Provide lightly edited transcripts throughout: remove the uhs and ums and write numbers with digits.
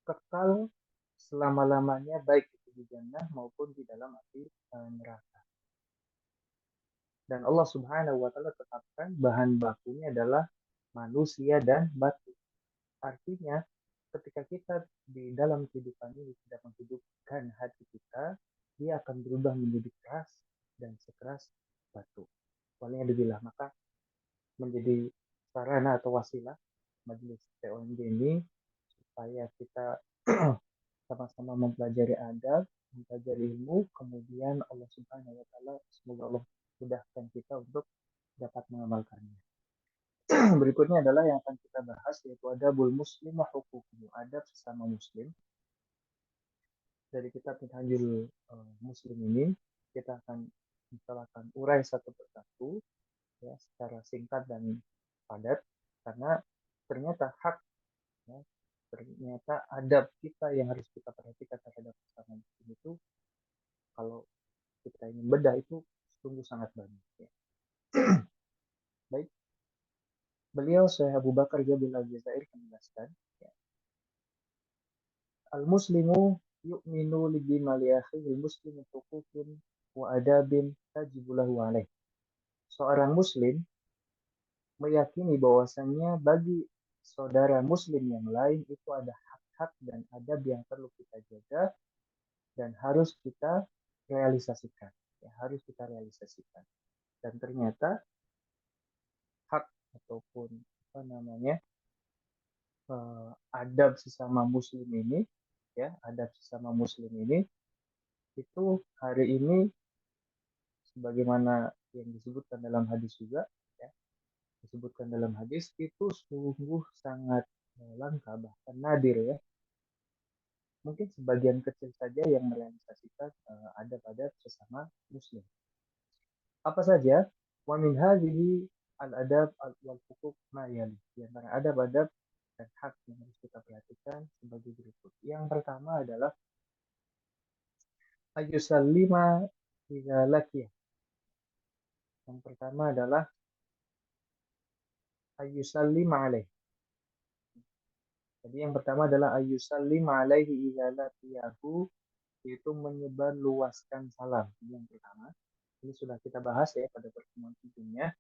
kekal selama-lamanya baik itu di jannah maupun di dalam api neraka. Dan Allah Subhanahu wa taala tetapkan bahan bakunya adalah manusia dan batu. Artinya ketika kita di dalam kehidupan ini tidak menghidupkan hati kita, dia akan berubah menjadi keras dan sekeras batu. Waliyadzubillah, maka menjadi sarana atau wasilah majelis TOMD ini supaya kita sama-sama mempelajari adab, mempelajari ilmu, kemudian Allah Subhanahu wa taala semoga Allah mudahkan kita untuk dapat mengamalkannya. Berikutnya adalah yang akan kita bahas yaitu adabul muslim wa huququhu, adab sesama muslim. Dari kitab Minhajul Muslim ini kita akan misalkan urai satu persatu ya secara singkat dan padat karena ternyata hak ya, ternyata adab kita yang harus kita perhatikan terhadap sesama muslim itu kalau kita ingin bedah itu sungguh sangat banyak ya. Baik, beliau Syekh Abu Bakar Jabil Al-Jazair menjelaskan ya, al-muslimu yu'minu li bimali akhihi muslimin huquqin wa adabin tajibu lahu alaih. Seorang muslim meyakini bahwasannya bagi saudara muslim yang lain itu ada hak-hak dan adab yang perlu kita jaga dan harus kita realisasikan. Ya, harus kita realisasikan. Dan ternyata hak ataupun apa namanya adab sesama muslim ini ya adab sesama muslim ini itu hari ini sebagaimana yang disebutkan dalam hadis juga ya disebutkan dalam hadis itu sungguh sangat langka bahkan nadir ya mungkin sebagian kecil saja yang merealisasikan adab-adab sesama muslim apa saja wa min hadhihi al-adab wal huquq ma yali di antara adab-adab dan hak yang harus kita perhatikan sebagai berikut. Yang pertama adalah ayusallima idza laqiya. Yang pertama adalah ayusallima alaih. Jadi yang pertama adalah ayusallima alaihi idza laqiyahu yaitu menyebar luaskan salam. Ini yang pertama. Ini sudah kita bahas ya pada pertemuan sebelumnya.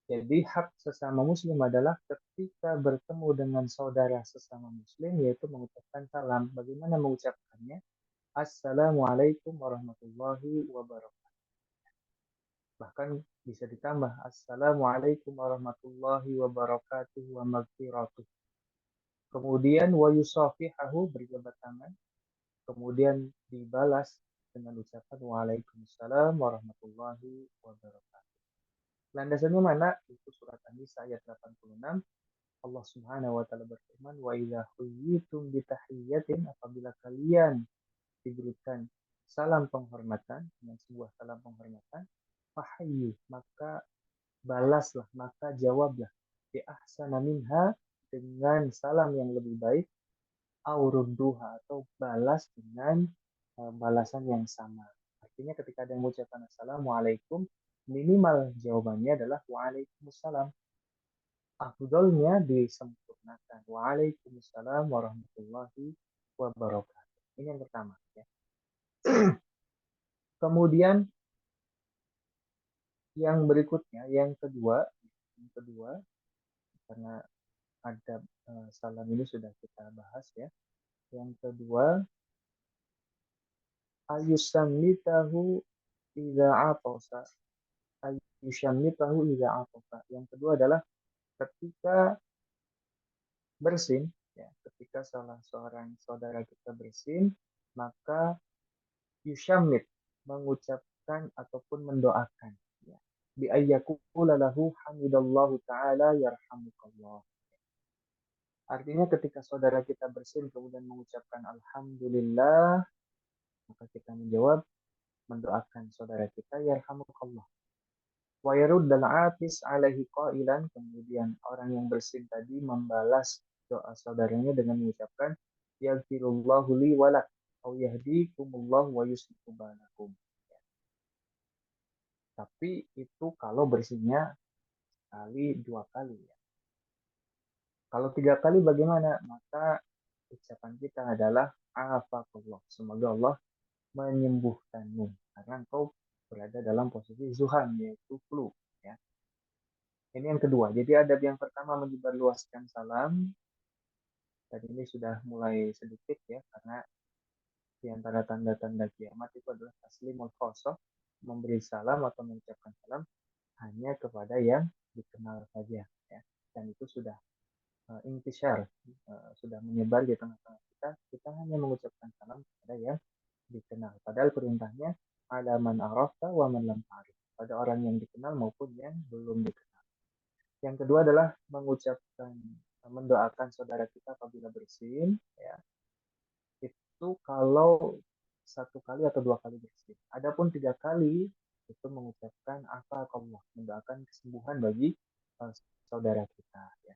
Jadi hak sesama muslim adalah ketika bertemu dengan saudara sesama muslim yaitu mengucapkan salam. Bagaimana mengucapkannya? Assalamualaikum warahmatullahi wabarakatuh. Bahkan bisa ditambah Assalamualaikum warahmatullahi wabarakatuh wa maghfiratuh. Kemudian wa yusafihahu berjabat tangan. Kemudian dibalas dengan ucapan Waalaikumsalam warahmatullahi wabarakatuh. Landasannya mana? Itu surat An-Nisa ayat 86. Allah Subhanahu wa taala berfirman, "Wa idza huyyitum bi tahiyyatin" apabila kalian diberikan salam penghormatan dengan sebuah salam penghormatan, fahayyu maka balaslah maka jawablah bi ahsana minha dengan salam yang lebih baik aurudduha atau balas dengan balasan yang sama. Artinya ketika ada yang mengucapkan assalamualaikum minimal jawabannya adalah waalaikumsalam. Afdolnya disempurnakan. Waalaikumsalam warahmatullahi wabarakatuh. Ini yang pertama. Ya. Kemudian yang berikutnya, yang kedua karena ada salam ini sudah kita bahas ya. Yang kedua, ayusammitahu idza atasa. Ayusammitahu idza atasa. Yang kedua adalah ketika bersin, ya, ketika salah seorang saudara kita bersin, maka yusyamit mengucapkan ataupun mendoakan ya. Bi ayyakula lahu hamidallahu taala yarhamukallah. Artinya ketika saudara kita bersin kemudian mengucapkan alhamdulillah, maka kita menjawab mendoakan saudara kita yarhamukallah. Wa yaruddal atis alaihi qailan, kemudian orang yang bersin tadi membalas doa saudaranya dengan mengucapkan yaghfirullahu li walak au yahdikumullahu wa yuslihu balakum. Tapi itu kalau bersinnya sekali dua kali ya. Kalau tiga kali bagaimana? Maka ucapan kita adalah afakallah. Semoga Allah menyembuhkanmu karena engkau berada dalam posisi zuham yaitu flu ya. Ini yang kedua. Jadi adab yang pertama menyebarluaskan salam. Dan ini sudah mulai sedikit ya karena di antara tanda-tanda kiamat itu adalah taslimul khosoh, memberi salam atau mengucapkan salam hanya kepada yang dikenal saja ya. Dan itu sudah intisyar, sudah menyebar di tengah-tengah kita. Kita hanya mengucapkan salam kepada yang dikenal. Padahal perintahnya ada man arafta wa man lam ta'rif. Pada orang yang dikenal maupun yang belum dikenal. Yang kedua adalah mengucapkan, mendoakan saudara kita apabila bersin, ya. Itu kalau satu kali atau dua kali bersin. Adapun tiga kali itu mengucapkan afaqallah, mendoakan kesembuhan bagi uh, saudara kita. Ya.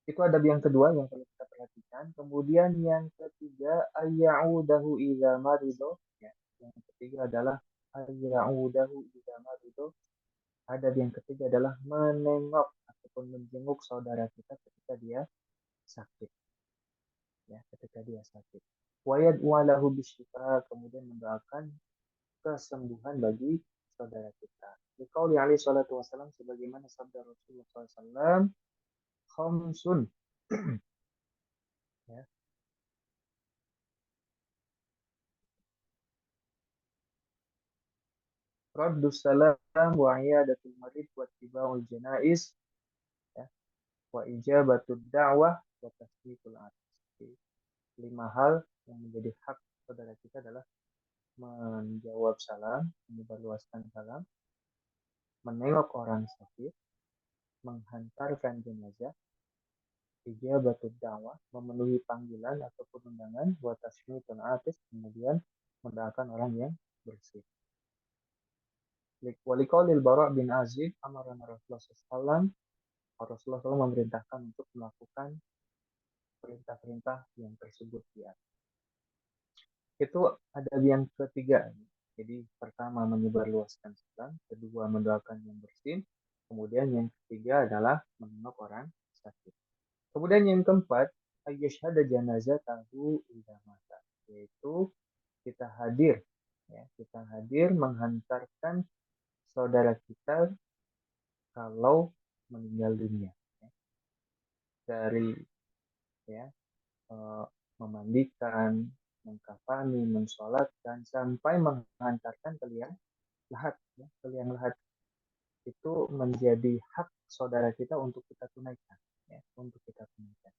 Itu adab yang kedua yang perlu kita perhatikan. Kemudian yang ketiga, ayya'udahu idza marido. Ya. Yang ketiga adalah ayya'udahu idza marido. Adab yang ketiga adalah menengok ataupun menjenguk saudara kita ketika dia sakit. Ya, ketika dia sakit. Wayad walahu bisyifa, kemudian mendoakan kesembuhan bagi saudara kita. Dikauli alaihi salatu wasallam sebagaimana sabda Rasulullah SAW, khamsun. Ya. Raddus salam wa iyadatul marid wa tiba'ul janais, ya, wa ijabatud da'wah wa tasdiqul atas. 5 hal yang menjadi hak saudara kita adalah menjawab salam, menyebarluaskan salam, menengok orang sakit, menghantarkan jenazah, ijabatud da'wah, memenuhi panggilan ataupun undangan, buat tasmitul atis, kemudian mendoakan orang yang bersih. Waliqaulil Bara' bin Azib, amarana Rasulullah SAW, Rasulullah SAW memerintahkan untuk melakukan perintah-perintah yang tersebut ya. Itu ada yang ketiga. Jadi pertama menyebarluaskan salam, kedua mendoakan yang bersih, kemudian yang ketiga adalah menengok orang sakit. Kemudian yang keempat, ayyashhada janazatahu idza mata, yaitu kita hadir ya, kita hadir menghantarkan saudara kita kalau meninggal dunia ya. Dari ya memandikan, mengkafani, mensolatkan sampai menghantarkan ke liang lahat ya, ke liang lahat itu menjadi hak saudara kita untuk kita tunaikan ya, untuk kita tunaikan.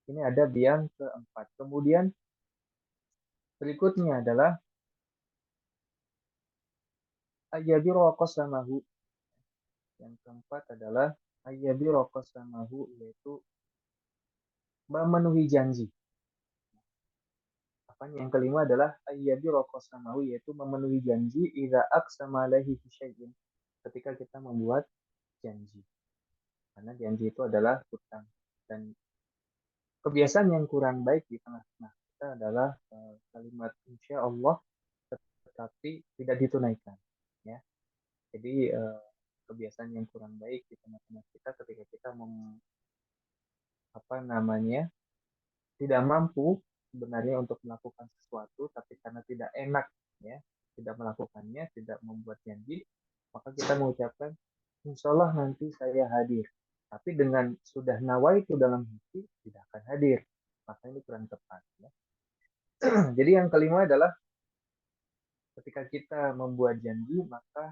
Ini ada yang keempat. Kemudian berikutnya adalah ayyabiro qasamahu. Yang keempat adalah ayyabiro qasamahu, yaitu memenuhi janji. Yang kelima adalah ayyabiro qasamahu, yaitu memenuhi janji idza aqsama alaihi syai'in, ketika kita membuat janji. Karena janji itu adalah hutang. Dan kebiasaan yang kurang baik di tengah-tengah kita adalah kalimat insya Allah tetapi tidak ditunaikan. Ya. Jadi kebiasaan yang kurang baik di tengah-tengah kita ketika kita apa namanya tidak mampu sebenarnya untuk melakukan sesuatu, tapi karena tidak enak ya tidak melakukannya, tidak membuat janji, maka kita mengucapkan insya Allah nanti saya hadir. Tapi dengan sudah nawaitu dalam hati tidak akan hadir, maka ini kurang tepat. Ya. Jadi yang kelima adalah ketika kita membuat janji, maka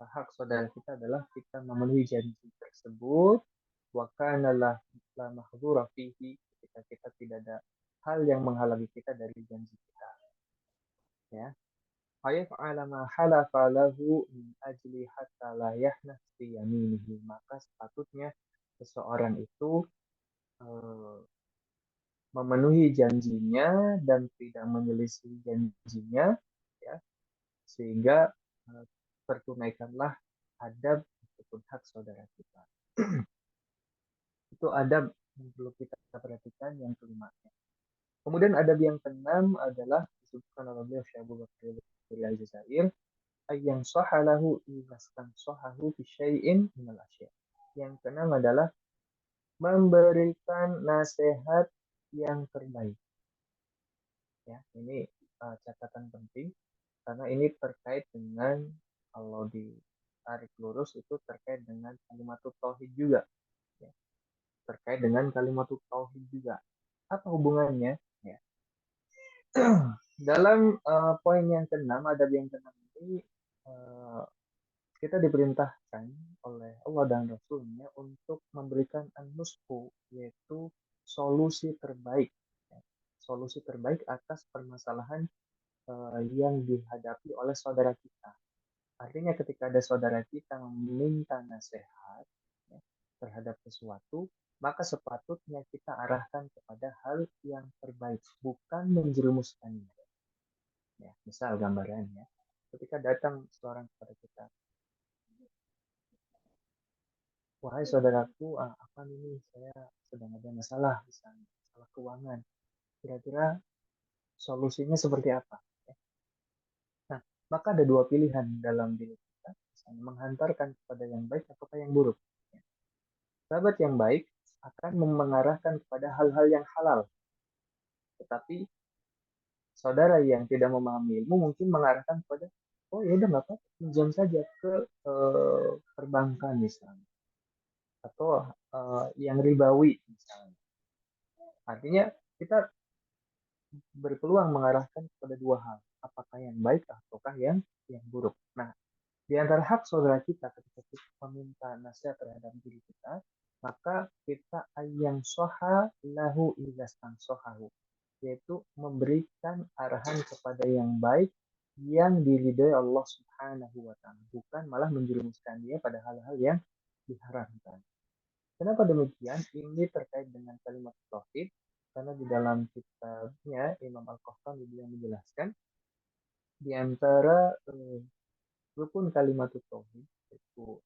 hak saudara kita adalah kita memenuhi janji tersebut. Wa kana la mahdzura fihi, ketika kita tidak ada hal yang menghalangi kita dari janji kita. Ya. Fayaf'ala ma halafa lahu min ajli hatta la yahnah fi yaminihi. Maka sepatutnya seseorang itu memenuhi janjinya dan tidak menyelisih janjinya ya, sehingga tertunaikanlah adab ataupun hak saudara kita. Itu adab yang perlu kita perhatikan yang kelima. Kemudian adab yang keenam adalah disebutkan oleh beliau Syekh Abu Bakar Al-Jazair, ayang sahalahu iwaskan sahahu fi syai'in minal asya. Yang keenam adalah memberikan nasihat yang terbaik. Ya, ini catatan penting karena ini terkait dengan kalau ditarik lurus itu terkait dengan kalimat tauhid juga. Ya, terkait dengan kalimat tauhid juga. Apa hubungannya? Ya. Dalam poin yang keenam, adab yang keenam ini uh, kita diperintahkan oleh Allah dan Rasulnya untuk memberikan an-nusku, yaitu solusi terbaik. Ya. Solusi terbaik atas permasalahan yang dihadapi oleh saudara kita. Artinya ketika ada saudara kita meminta nasihat ya, terhadap sesuatu, maka sepatutnya kita arahkan kepada hal yang terbaik, bukan menjerumuskannya. Ya, misal gambarannya, ketika datang seorang kepada kita, wahai saudaraku, apa ini saya sedang ada masalah, misalnya masalah keuangan. Kira-kira solusinya seperti apa? Ya. Nah, maka ada dua pilihan dalam diri kita, misalnya menghantarkan kepada yang baik atau yang buruk. Ya. Sahabat yang baik akan mengarahkan kepada hal-hal yang halal, tetapi saudara yang tidak memahami ilmu mungkin mengarahkan kepada, oh ya udah nggak apa-apa, pinjam saja ke perbankan misalnya, atau yang ribawi misalnya. Artinya kita berpeluang mengarahkan kepada dua hal, apakah yang baik ataukah yang buruk. Nah, di antara hak saudara kita ketika kita meminta nasihat terhadap diri kita, maka kita ayang soha lahu ilastan sohahu, yaitu memberikan arahan kepada yang baik yang diridhoi Allah Subhanahu wa taala, bukan malah menjerumuskan dia pada hal-hal yang diharamkan. Kenapa demikian? Ini terkait dengan kalimat tauhid karena di dalam kitabnya Imam Al-Qahtani beliau menjelaskan di antara rukun kalimat tauhid yaitu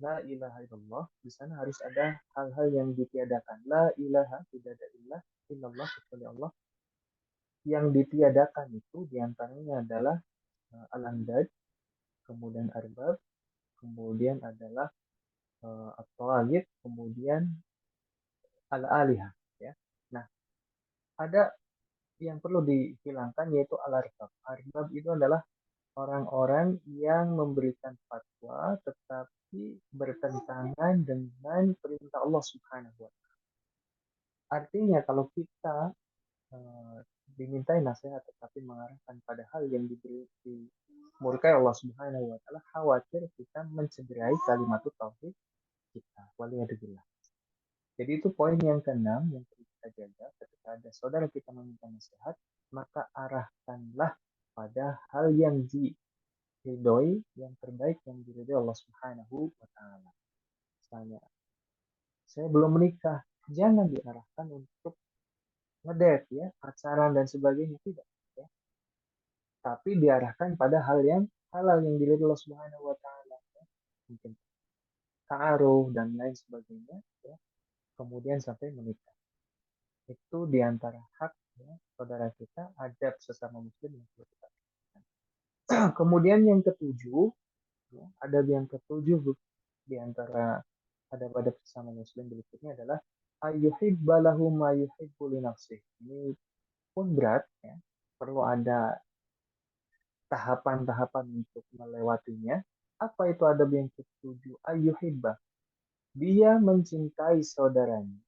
la ilaha illallah, di sana harus ada hal-hal yang ditiadakan. La ilaha, tidak ada ilah illallah kecuali Allah. Yang ditiadakan itu diantaranya adalah al-andad, kemudian arbab, kemudian adalah at-tawagid, kemudian al-alihah. Ya. Nah, ada yang perlu dihilangkan yaitu al-arbab. Arbab itu adalah orang-orang yang memberikan fatwa tetapi bertentangan dengan perintah Allah Subhanahu wa taala. Artinya kalau kita eh, dimintai nasihat tetapi mengarahkan pada hal yang dimurkai Allah Subhanahu wa taala, khawatir kita mencederai kalimat tauhid kita. Waliyadzubillah. Jadi itu poin yang keenam yang perlu kita jaga ketika ada saudara kita meminta nasihat, maka arahkanlah pada hal yang diridhoi, yang terbaik yang diridhoi Allah Subhanahu wa taala. Misalnya, saya belum menikah, jangan diarahkan untuk ngedate ya, pacaran dan sebagainya, tidak ya. Tapi diarahkan pada hal yang halal yang diridhoi Allah Subhanahu wa taala ya. Mungkin ta'aruf dan lain sebagainya ya. Kemudian sampai menikah. Itu diantara hak ya, saudara kita, adab sesama muslim yang perlu kita lakukan. Kemudian yang ketujuh, ya, adab yang ketujuh diantara adab-adab sesama muslim berikutnya adalah ayyuhibba lahu ma yuhibbu li nafsih. Ini pun berat ya. Perlu ada tahapan-tahapan untuk melewatinya. Apa itu adab yang ketujuh? Ayyuhibba. Dia mencintai saudaranya.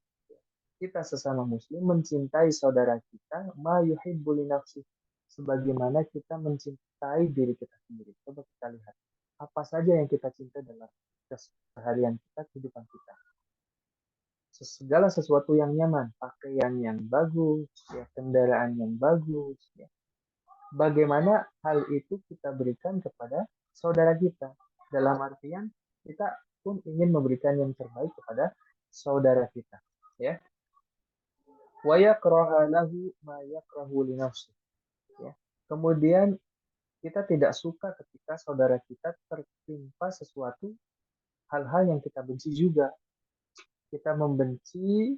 Kita sesama muslim mencintai saudara kita ma yuhibbu li nafsi, sebagaimana kita mencintai diri kita sendiri. Coba kita lihat apa saja yang kita cinta dalam keseharian kita, kehidupan kita. Segala sesuatu yang nyaman, pakaian yang bagus, ya, kendaraan yang bagus, ya. Bagaimana hal itu kita berikan kepada saudara kita, dalam artian kita pun ingin memberikan yang terbaik kepada saudara kita, ya. Wa yakraha lahu ma yakrahu li nafsi. Ya. Kemudian kita tidak suka ketika saudara kita tertimpa sesuatu hal-hal yang kita benci juga. Kita membenci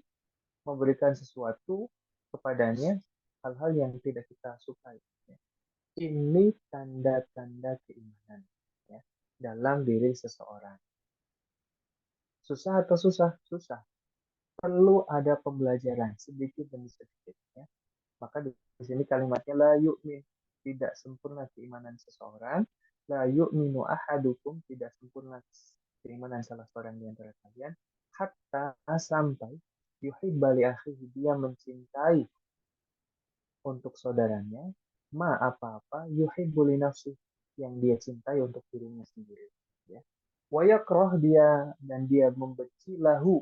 memberikan sesuatu kepadanya hal-hal yang tidak kita sukai. Ya. Ini tanda-tanda keimanan ya, dalam diri seseorang. Susah atau susah? Susah. perlu ada pembelajaran sedikit demi sedikit. Ya. Maka di sini kalimatnya la yu'min, tidak sempurna keimanan seseorang. La yu'minu ahadukum, tidak sempurna keimanan salah seorang di antara kalian. Hatta sampai yuhibba li akhihi, dia mencintai untuk saudaranya ma apa-apa yuhibbu li nafsi, yang dia cintai untuk dirinya sendiri. Ya. Wa yakrah, dia dan dia membenci lahu,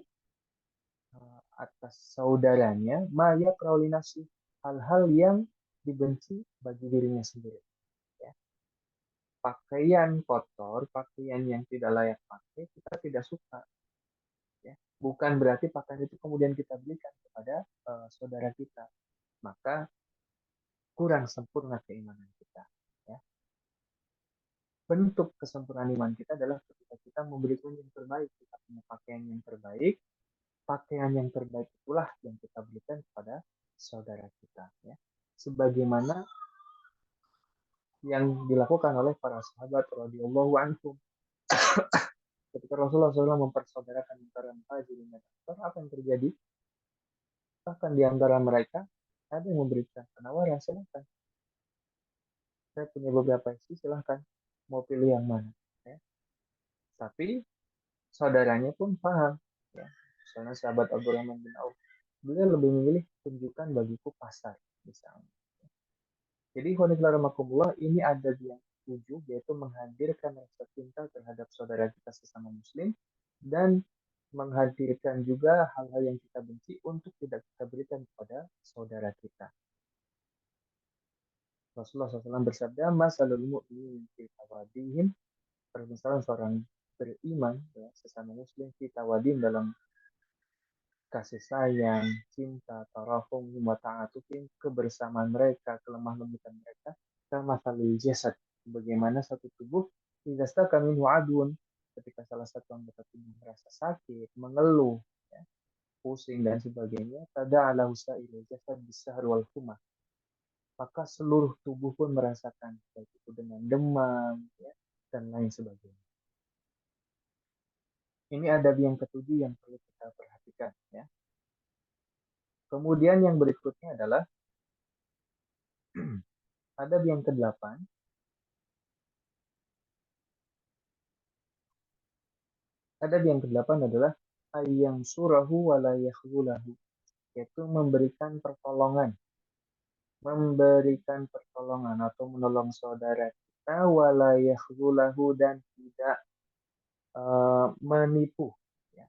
atas saudaranya ma yakrah li nafsi, hal-hal yang dibenci bagi dirinya sendiri. Ya. Pakaian kotor, pakaian yang tidak layak pakai, kita tidak suka. Ya. Bukan berarti pakaian itu kemudian kita belikan kepada saudara kita. Maka kurang sempurna keimanan kita. Ya. Bentuk kesempurnaan iman kita adalah ketika kita memberikan yang terbaik. Kita punya pakaian yang terbaik. Pakaian yang terbaik itulah yang kita berikan kepada saudara kita. Ya. Sebagaimana yang dilakukan oleh para sahabat radhiyallahu anhum. Ketika Rasulullah SAW mempersaudarakan antara muhajirin dan ansar, apa yang terjadi? Bahkan di antara mereka ada yang memberikan penawaran, silahkan. Saya punya beberapa isi, silahkan. Mau pilih yang mana? Ya. Tapi saudaranya pun paham. Ya. Misalnya sahabat Abdurrahman bin Auf, beliau lebih memilih tunjukkan bagiku pasar, misalnya. Jadi khoniflaramakumullah, ini ada yang tujuh, yaitu menghadirkan rasa cinta terhadap saudara kita sesama muslim, dan menghadirkan juga hal-hal yang kita benci untuk tidak kita berikan kepada saudara kita. Rasulullah SAW bersabda, masalul mu'min fi tawadihim, permisalan seorang beriman, ya, sesama muslim, fi tawadihim, dalam kasih sayang, cinta, tarahum, wa ta'atufin, kebersamaan mereka, kelemah lembutan mereka, kama salil jasad, bagaimana satu tubuh, idza kami adun, ketika salah satu anggota tubuh merasa sakit, mengeluh, ya, pusing dan sebagainya, tada'ala sa'ilul jasad bisahar wal humah, maka seluruh tubuh pun merasakan, baik itu dengan demam, ya, dan lain sebagainya. Ini adab yang ketujuh yang perlu kita perhatikan. Ya. Kemudian yang berikutnya adalah adab yang ke-8. Adab yang ke-8 adalah ayyang surahu wala yakhzulahu, yaitu memberikan pertolongan atau menolong saudara kita, wala yakhzulahu, dan tidak menipu. Ya.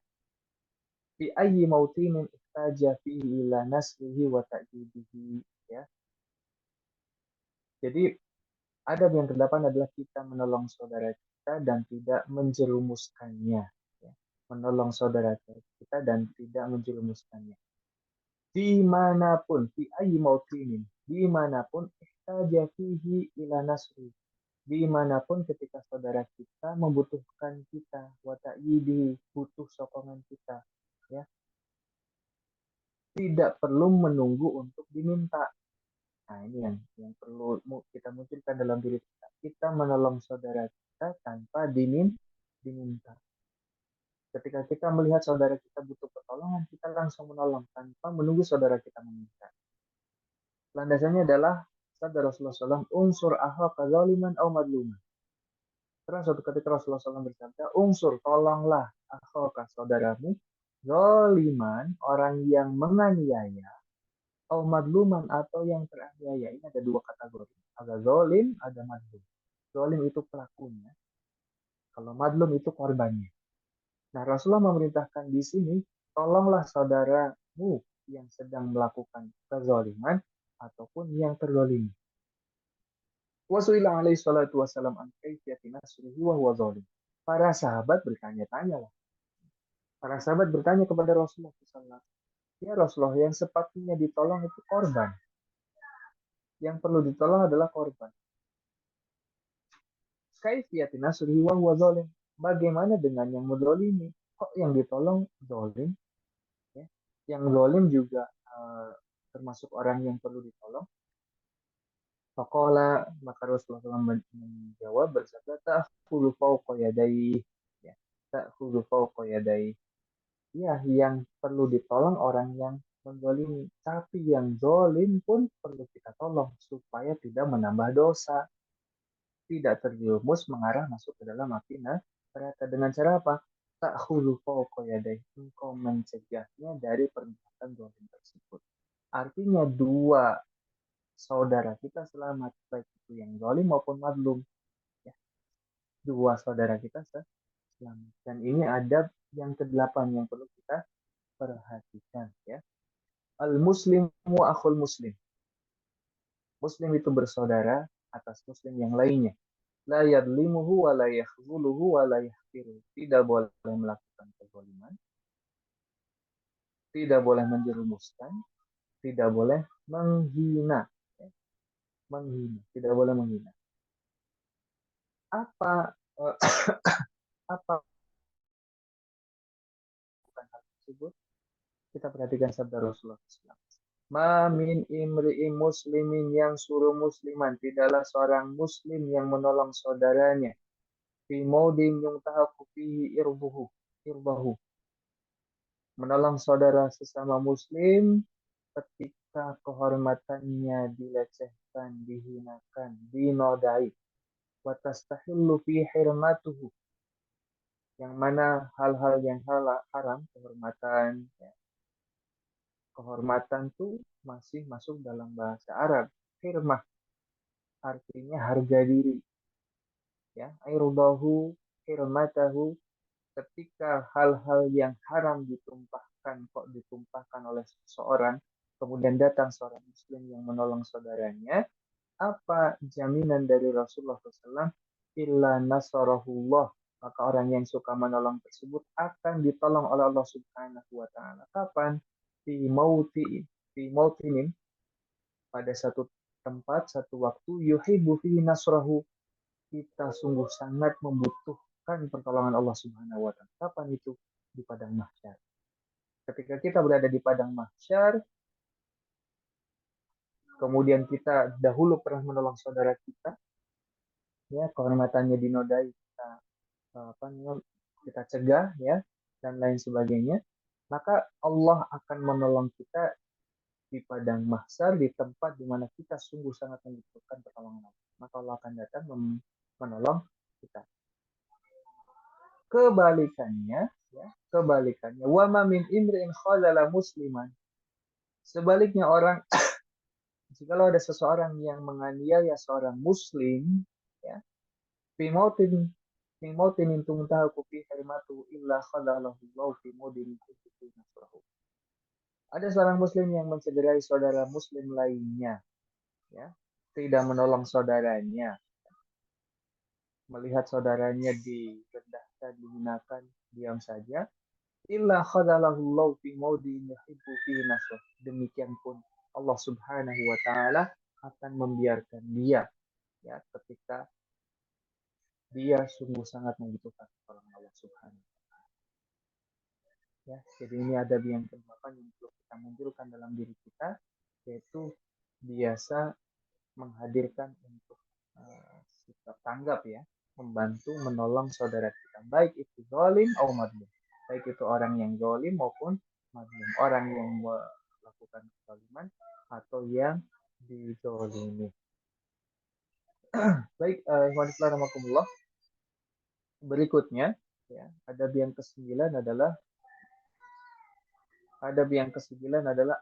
Fi ayyi mautinin ihtaja fihi ila nasrihi wa ta'jibihi. Ya. Jadi adab yang ke-8 adalah kita menolong saudara kita dan tidak menjerumuskannya. Ya. Menolong saudara kita dan tidak menjerumuskannya. Dimanapun, fi ayyi mautinin, dimanapun, ihtaja fihi ila nasri, dimanapun ketika saudara kita membutuhkan kita, wa ta'yibi, butuh sokongan kita. Ya. Tidak perlu menunggu untuk diminta. Nah, ini yang perlu kita munculkan dalam diri kita. Kita menolong saudara kita tanpa diminta. Ketika kita melihat saudara kita butuh pertolongan, kita langsung menolong tanpa menunggu saudara kita meminta. Landasannya adalah sabda Rasulullah SAW, unsur akhaka zaliman au madluman. Terus suatu ketika Rasulullah SAW bersabda, unsur, tolonglah akhaka, saudaramu, zaliman, orang yang menganiaya, au madluman, atau yang teraniaya. Ini ada dua kategori. Ada zalim, ada madlum. Zalim itu pelakunya. Kalau madlum itu korbannya. Nah, Rasulullah memerintahkan di sini, tolonglah saudaramu yang sedang melakukan kezaliman ataupun yang terzalimi. Wasuila alaihi salatu wassalam an kaifiyati nasrihi wa huwa zalim. Para sahabat bertanya-tanya lah. Para sahabat bertanya kepada Rasulullah SAW, ya Rasulullah, yang sepatutnya ditolong itu korban. Yang perlu ditolong adalah korban. Kaifiyati nasrihi wa huwa zalim. Bagaimana dengan yang menzalimi? Kok yang ditolong zalim? Ya. Yang zalim juga termasuk orang yang perlu ditolong. Faqala, maka Rasulullah SAW menjawab bersabda, ta'khudhu fawqa yadayhi, ya, ta'khudhu fawqa yadayhi, Ya, yang perlu ditolong orang yang menzalimi. Tapi yang zalim pun perlu kita tolong supaya tidak menambah dosa, tidak terjerumus mengarah masuk ke dalam api neraka. Dengan cara apa? Ta'khudhu fawqa yadayhi, engkau mencegahnya dari perbuatan zalim tersebut. Artinya dua saudara kita selamat, baik itu yang zalim maupun madlum. Ya, dua saudara kita selamat. Dan ini adab yang kedelapan yang perlu kita perhatikan, ya. Al-muslimu akhul muslim. Muslim itu bersaudara atas muslim yang lainnya. La yadlimuhu wa la yakhzuluhu wa la yahqiruhu. Tidak boleh melakukan kezaliman, tidak boleh menjerumuskan, tidak boleh menghina. Ya, menghina, tidak boleh menghina. Apa apa bukan hal tersebut? Kita perhatikan sabda Rasulullah SAW. Ma min imri'im muslimin yang suruh musliman. Tidaklah seorang muslim yang menolong saudaranya. Fi maudin yung tahaku fihi irbahu. Menolong saudara sesama muslim ketika kehormatannya dilecehkan, dihinakan, dinodai. Wa tastahillu fi hirmatuhu. Yang mana hal-hal yang haram, kehormatan, ya, kehormatan tuh masih masuk dalam bahasa Arab. Hirmah artinya harga diri, ya. Irdahu, hirmatahu, ketika hal-hal yang haram ditumpahkan oleh seseorang, kemudian datang seorang muslim yang menolong saudaranya, apa jaminan dari Rasulullah SAW? Illa nasarahullah, maka orang yang suka menolong tersebut akan ditolong oleh Allah Subhanahu wa taala. Kapan? Fi mautinin, pada satu tempat, satu waktu, yuhibbu fihi nasrahu, kita sungguh sangat membutuhkan pertolongan Allah Subhanahu wa taala. Kapan itu? Di padang mahsyar. Ketika kita berada di padang mahsyar, kemudian kita dahulu pernah menolong saudara kita, ya, kehormatannya dinodai, kita apa namanya, kita cegah, ya, dan lain sebagainya, maka Allah akan menolong kita di padang mahsyar, di tempat di mana kita sungguh sangat membutuhkan pertolongan Allah. Maka Allah akan datang menolong kita. Kebalikannya, ya, kebalikannya, wa ma min imri'in khazala musliman. Sebaliknya orang, jikalau ada seseorang yang menganiaya seorang muslim, ya, fi mautin intung tahu fi harimatu illa khadalahu Allah fi maudin kuntu nasrahu. Ada seorang muslim yang mencederai saudara muslim lainnya, ya, tidak menolong saudaranya, melihat saudaranya direndahkan, dihinakan, diam saja. Illa khadalahu Allah fi maudin yuhibbu fihi nasrah. Demikian pun Allah Subhanahu wa taala akan membiarkan dia, ya, ketika dia sungguh sangat membutuhkan pertolongan Allah Subhanahu wa taala. Ya, jadi ini ada yang kedelapan yang perlu kita munculkan dalam diri kita, yaitu biasa menghadirkan untuk sikap tanggap, ya, membantu menolong saudara kita, baik itu zalim atau madlum, baik itu orang yang zalim maupun madlum, orang yang melakukan kezaliman atau yang dizalimi. Baik, berikutnya, ya, adab yang kesembilan adalah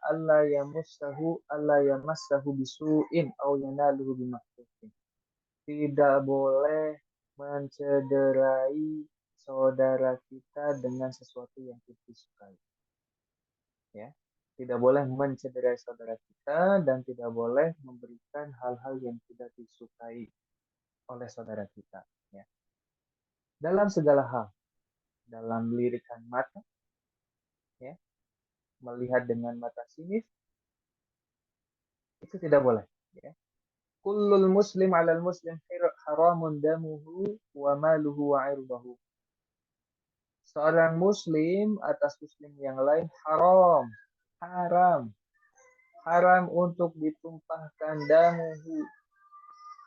Allah yamassahu bisu'in au yanaluhu bimakrufin. Tidak boleh mencederai saudara kita dengan sesuatu yang kita disukai, ya. Tidak boleh mencederai saudara kita dan tidak boleh memberikan hal-hal yang tidak disukai oleh saudara kita, ya. Dalam segala hal, dalam lirikan mata, ya, melihat dengan mata sinis, itu tidak boleh, ya. Kullul muslim 'alal muslim haramun damuhu wa maluhu wa 'irdahu. Seorang muslim atas muslim yang lain haram, haram, haram untuk ditumpahkan damuhu,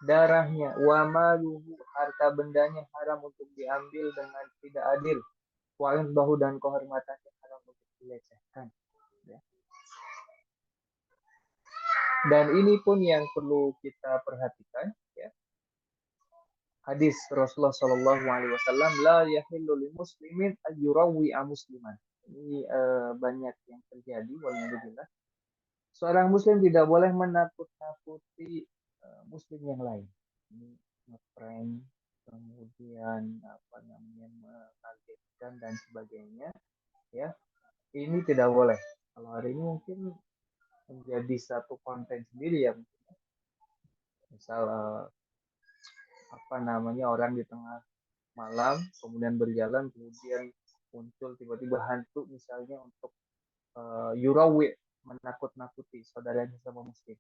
darahnya, wa maluhu, harta bendanya haram untuk diambil dengan tidak adil, wa 'irdahu, dan kehormatannya haram dilecehkan. Ya. Dan ini pun yang perlu kita perhatikan. Ya. Hadis Rasulullah Shallallahu Alaihi Wasallam, la yahillu lil muslimin ayyurawi musliman. Ini banyak yang terjadi. Walhamdulillah. Seorang muslim tidak boleh menakut-nakuti muslim yang lain. Ini ngeprank, kemudian apa namanya mengagetkan dan sebagainya, ya. Ini tidak boleh. Kalau hari ini mungkin menjadi satu konten sendiri ya. Misal apa namanya orang di tengah malam kemudian berjalan kemudian muncul tiba-tiba hantu misalnya untuk yurawid, menakut-nakuti saudaranya sama muslim.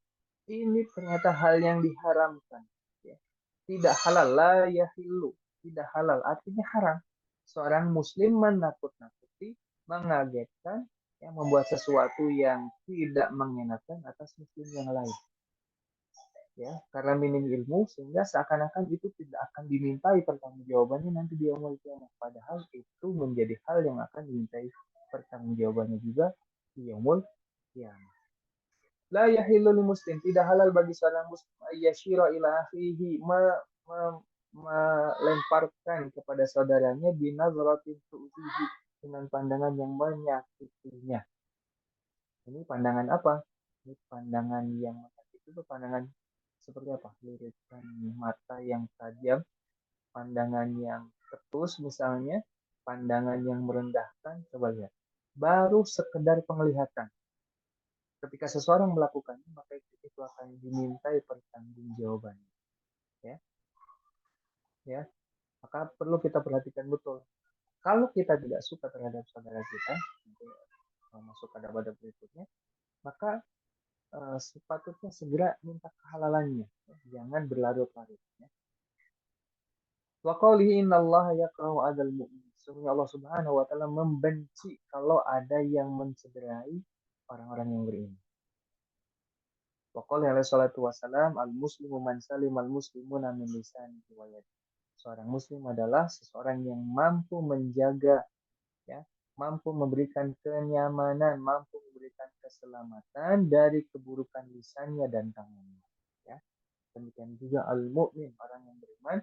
Ini ternyata hal yang diharamkan. Ya. Tidak halal, la yahillu. Tidak halal, artinya haram. Seorang muslim menakut-nakuti, mengagetkan, yang membuat sesuatu yang tidak mengenakan atas muslim yang lain. Ya, karena minim ilmu sehingga seakan-akan itu tidak akan dimintai pertanggungjawabannya nanti di yaumul qiyamah. Padahal itu menjadi hal yang akan dimintai pertanggungjawabannya juga di yaumul qiyamah. La yahillu lil muslim, tidak halal bagi seorang muslim ayyashira ila akhihi melemparkan kepada saudaranya binazratin tu'zihi, dengan pandangan yang menyakitinya. Ini pandangan apa? Ini pandangan yang menyakiti itu pandangan seperti apa? Lirikan mata yang tajam, pandangan yang ketus misalnya, pandangan yang merendahkan, coba lihat. Baru sekedar penglihatan. Ketika seseorang melakukannya, maka itu akan dimintai pertanggungjawabannya. Ya, ya. Maka perlu kita perhatikan betul. Kalau kita tidak suka terhadap saudara kita, nanti masuk pada berikutnya, maka sepatutnya segera minta kehalalannya. Ya. Jangan berlarut-larut. Ya. Wa qawlihi innallaha yakrahu adal mu'min. Sesungguhnya Allah Subhanahu wa taala membenci kalau ada yang mencederai orang-orang yang beriman. Wa qala alaihi salatu wasalam al-muslimu man salim al-muslimuna min lisanihi wa yadihi. Seorang muslim adalah seseorang yang mampu menjaga, ya, mampu memberikan kenyamanan, mampu memberikan keselamatan dari keburukan lisannya dan tangannya. Ya. Demikian juga al-mu'min, orang yang beriman,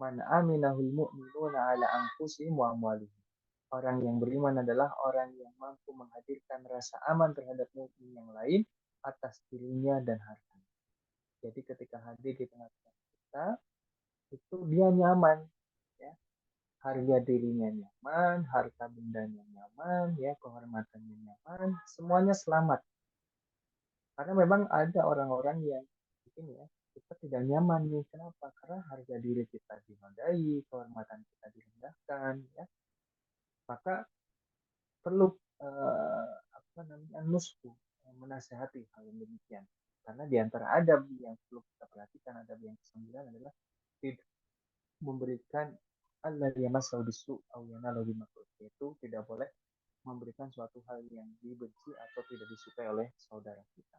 man aminahul mu'minuna ala anfusihim wa amwalihim. Orang yang beriman adalah orang yang mampu menghadirkan rasa aman terhadap mukmin yang lain atas dirinya dan hartanya. Jadi ketika hadir di tengah-tengah kita, itu dia nyaman, ya. Harga dirinya nyaman, harta bendanya nyaman, ya, kehormatannya nyaman, semuanya selamat. Karena memang ada orang-orang yang mungkin ya kita tidak nyaman nih. Kenapa? Karena harga diri kita dinodai, kehormatan kita direndahkan, ya. Maka perlu apa namanya nusku, menasehati hal yang demikian. Karena di antara adab yang perlu kita perhatikan, adab yang ke-9 adalah tidak memberikan Allah yang masau bisu awyana lebih makruh, yaitu tidak boleh memberikan suatu hal yang dibenci atau tidak disukai oleh saudara kita.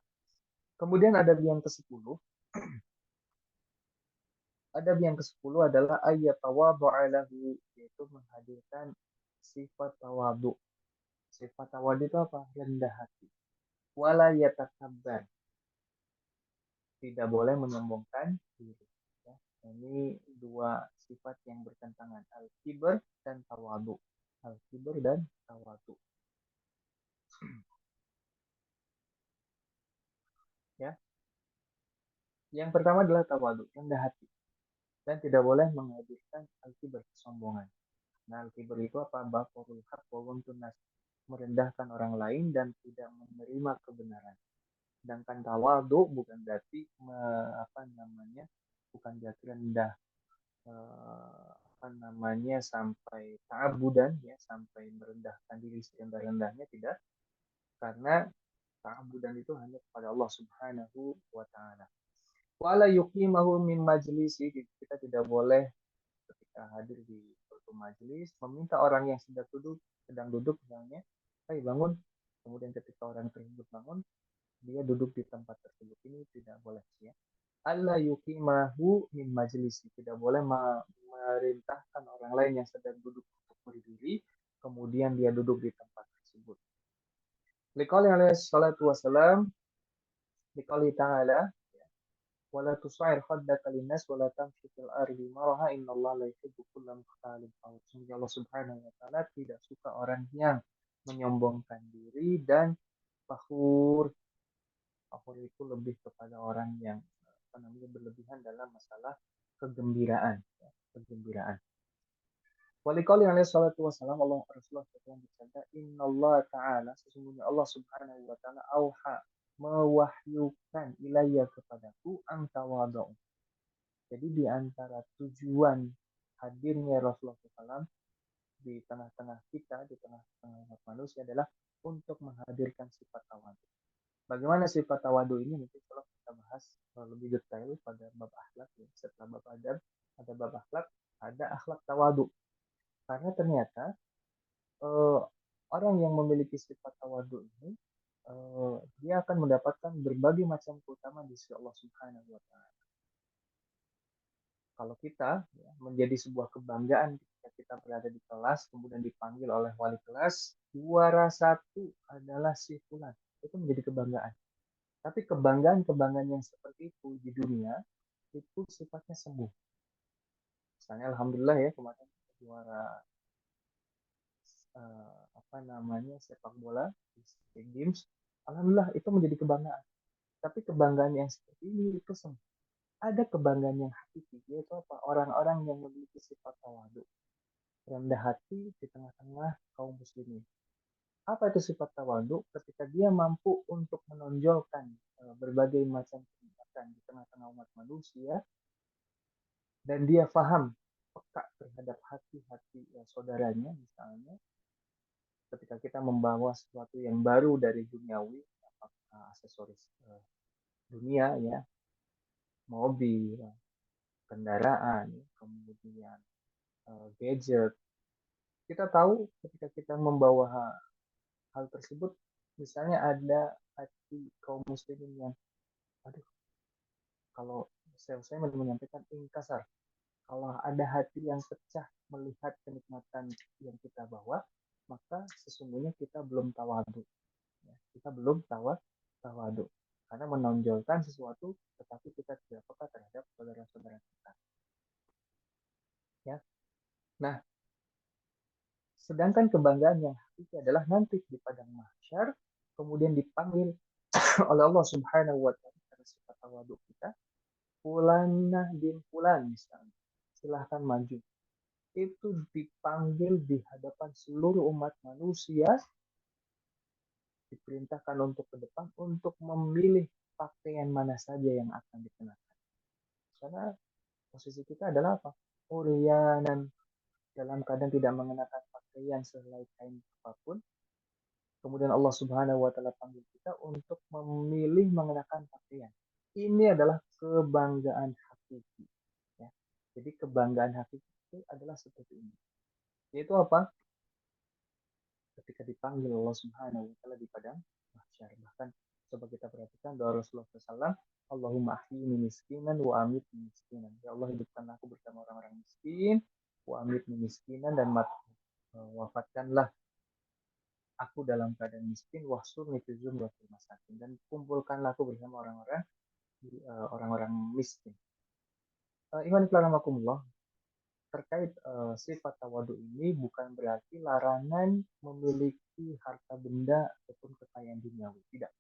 Kemudian adab yang ke-10, adab yang ke-10 adalah ayat tawadhu'a lahu, yaitu menghadirkan sifat tawadhu. Sifat tawadhu itu apa? Rendah hati. Wala yatakabbar, tidak boleh menyombongkan diri. Ya. Ini dua sifat yang bertentangan, al-kibr dan tawadu. Al-kibr dan tawadu. Ya. Yang pertama adalah tawadu, rendah hati. Dan tidak boleh menghadirkan al-kibr, kesombongan. Nah, al-kibr itu apa? Bakorul haq wa nas, merendahkan orang lain dan tidak menerima kebenaran. Sedangkan tawadu bukan berarti apa namanya? Bukan berarti rendah, apa namanya, sampai ta'abudan, ya, sampai merendahkan diri serendah-rendahnya, tidak. Karena ta'abudan itu hanya kepada Allah Subhanahu wa taala. Wala yuqimahu min majlisi, kita tidak boleh ketika hadir di suatu majelis meminta orang yang sedang duduk misalnya, "Hai bangun." Kemudian ketika orang tersebut bangun, dia duduk di tempat tersebut. Ini tidak boleh, ya. Allah yuqimahu min majlisi, tidak boleh memerintahkan orang lain yang sedang duduk untuk berdiri, kemudian dia duduk di tempat tersebut. Liqali alaihi salatu wassalam, liqali ta'ala, wala tusair khaddaka linnas wala tamshi fil ardi maraha innallaha la yuhibbu kulla mukhtalin fakhur. Sungguh Allah Subhanahu wa taala tidak suka orang yang menyombongkan diri dan fakhur. Fakhur itu lebih kepada orang yang apa namanya berlebihan dalam masalah kegembiraan, ya, kegembiraan. Walikali alaihi salatu wassalam Allah Rasulullah SAW bersabda, Innallaha ta'ala, sesungguhnya Allah Subhanahu wa taala auha mewahyukan ilayya kepadaku antawadu. Jadi di antara tujuan hadirnya Rasulullah SAW di tengah-tengah kita, di tengah-tengah manusia adalah untuk menghadirkan sifat tawadu. Bagaimana sifat tawadu ini nanti kalau kita bahas lebih detail pada bab akhlak, ya. Setelah bab adab ada bab akhlak, ada akhlak tawadu. Karena ternyata eh, orang yang memiliki sifat tawadu ini dia akan mendapatkan berbagai macam keutamaan di sisi Allah Subhanahu wa taala. Kalau kita ya, menjadi sebuah kebanggaan ketika kita berada di kelas, kemudian dipanggil oleh wali kelas, juara satu adalah si fulan. Itu menjadi kebanggaan. Tapi kebanggaan-kebanggaan yang seperti itu di dunia, itu sifatnya semu. Misalnya Alhamdulillah ya, kemarin juara apa namanya sepak bola di SEA Games, Alhamdulillah itu menjadi kebanggaan. Tapi kebanggaan yang seperti ini itu semu. Ada kebanggaan yang hakiki, yaitu apa? Orang-orang yang memiliki sifat tawadu, rendah hati di tengah-tengah kaum muslimin. Apa itu sifat tawadu? Ketika dia mampu untuk menonjolkan berbagai macam kenikmatan di tengah-tengah umat manusia, dan dia paham peka terhadap hati-hati saudaranya, misalnya ketika kita membawa sesuatu yang baru dari duniawi, apakah aksesoris dunia ya, mobil, kendaraan, kemudian gadget. Kita tahu ketika kita membawa hal tersebut, misalnya ada hati kaum muslimin yang, aduh, kalau saya menyampaikan ingkasar, kalau ada hati yang pecah melihat kenikmatan yang kita bawa, maka sesungguhnya kita belum tawadu. Ya, kita belum tawadu. Karena menonjolkan sesuatu, tetapi kita tidak peka terhadap saudara-saudara kita. Ya. Nah, sedangkan kebanggaan yang hakiki adalah nanti di padang mahsyar, kemudian dipanggil oleh Allah Subhanahu wa taala karena sifat tawadu kita, fulanah bin fulan misalnya. Silahkan maju. Itu dipanggil di hadapan seluruh umat manusia, diperintahkan untuk ke depan untuk memilih pakaian mana saja yang akan dikenakan. Karena posisi kita adalah apa? Uryanan, dalam keadaan tidak mengenakan pakaian sehelai kain apapun. Kemudian Allah Subhanahu wa taala panggil kita untuk memilih mengenakan pakaian. Ini adalah kebanggaan hakiki, ya. Jadi kebanggaan hakiki itu adalah seperti ini. Yaitu apa? Ketika dipanggil Allah Subhanahu wa taala di padang mahsyar. Bahkan coba kita perhatikan doa Rasulullah SAW, Allahumma ahyini miskinan wa amitni miskinan. Ya Allah, hidupkan aku bersama orang-orang miskin, wa amitni miskinan, dan wafatkanlah aku dalam keadaan miskin, wahsurni fi zumratil masakin, dan kumpulkanlah aku bersama orang-orang miskin. Iman fillah, terkait sifat tawadu ini bukan berarti larangan memiliki harta benda ataupun kekayaan duniawi. Tidak.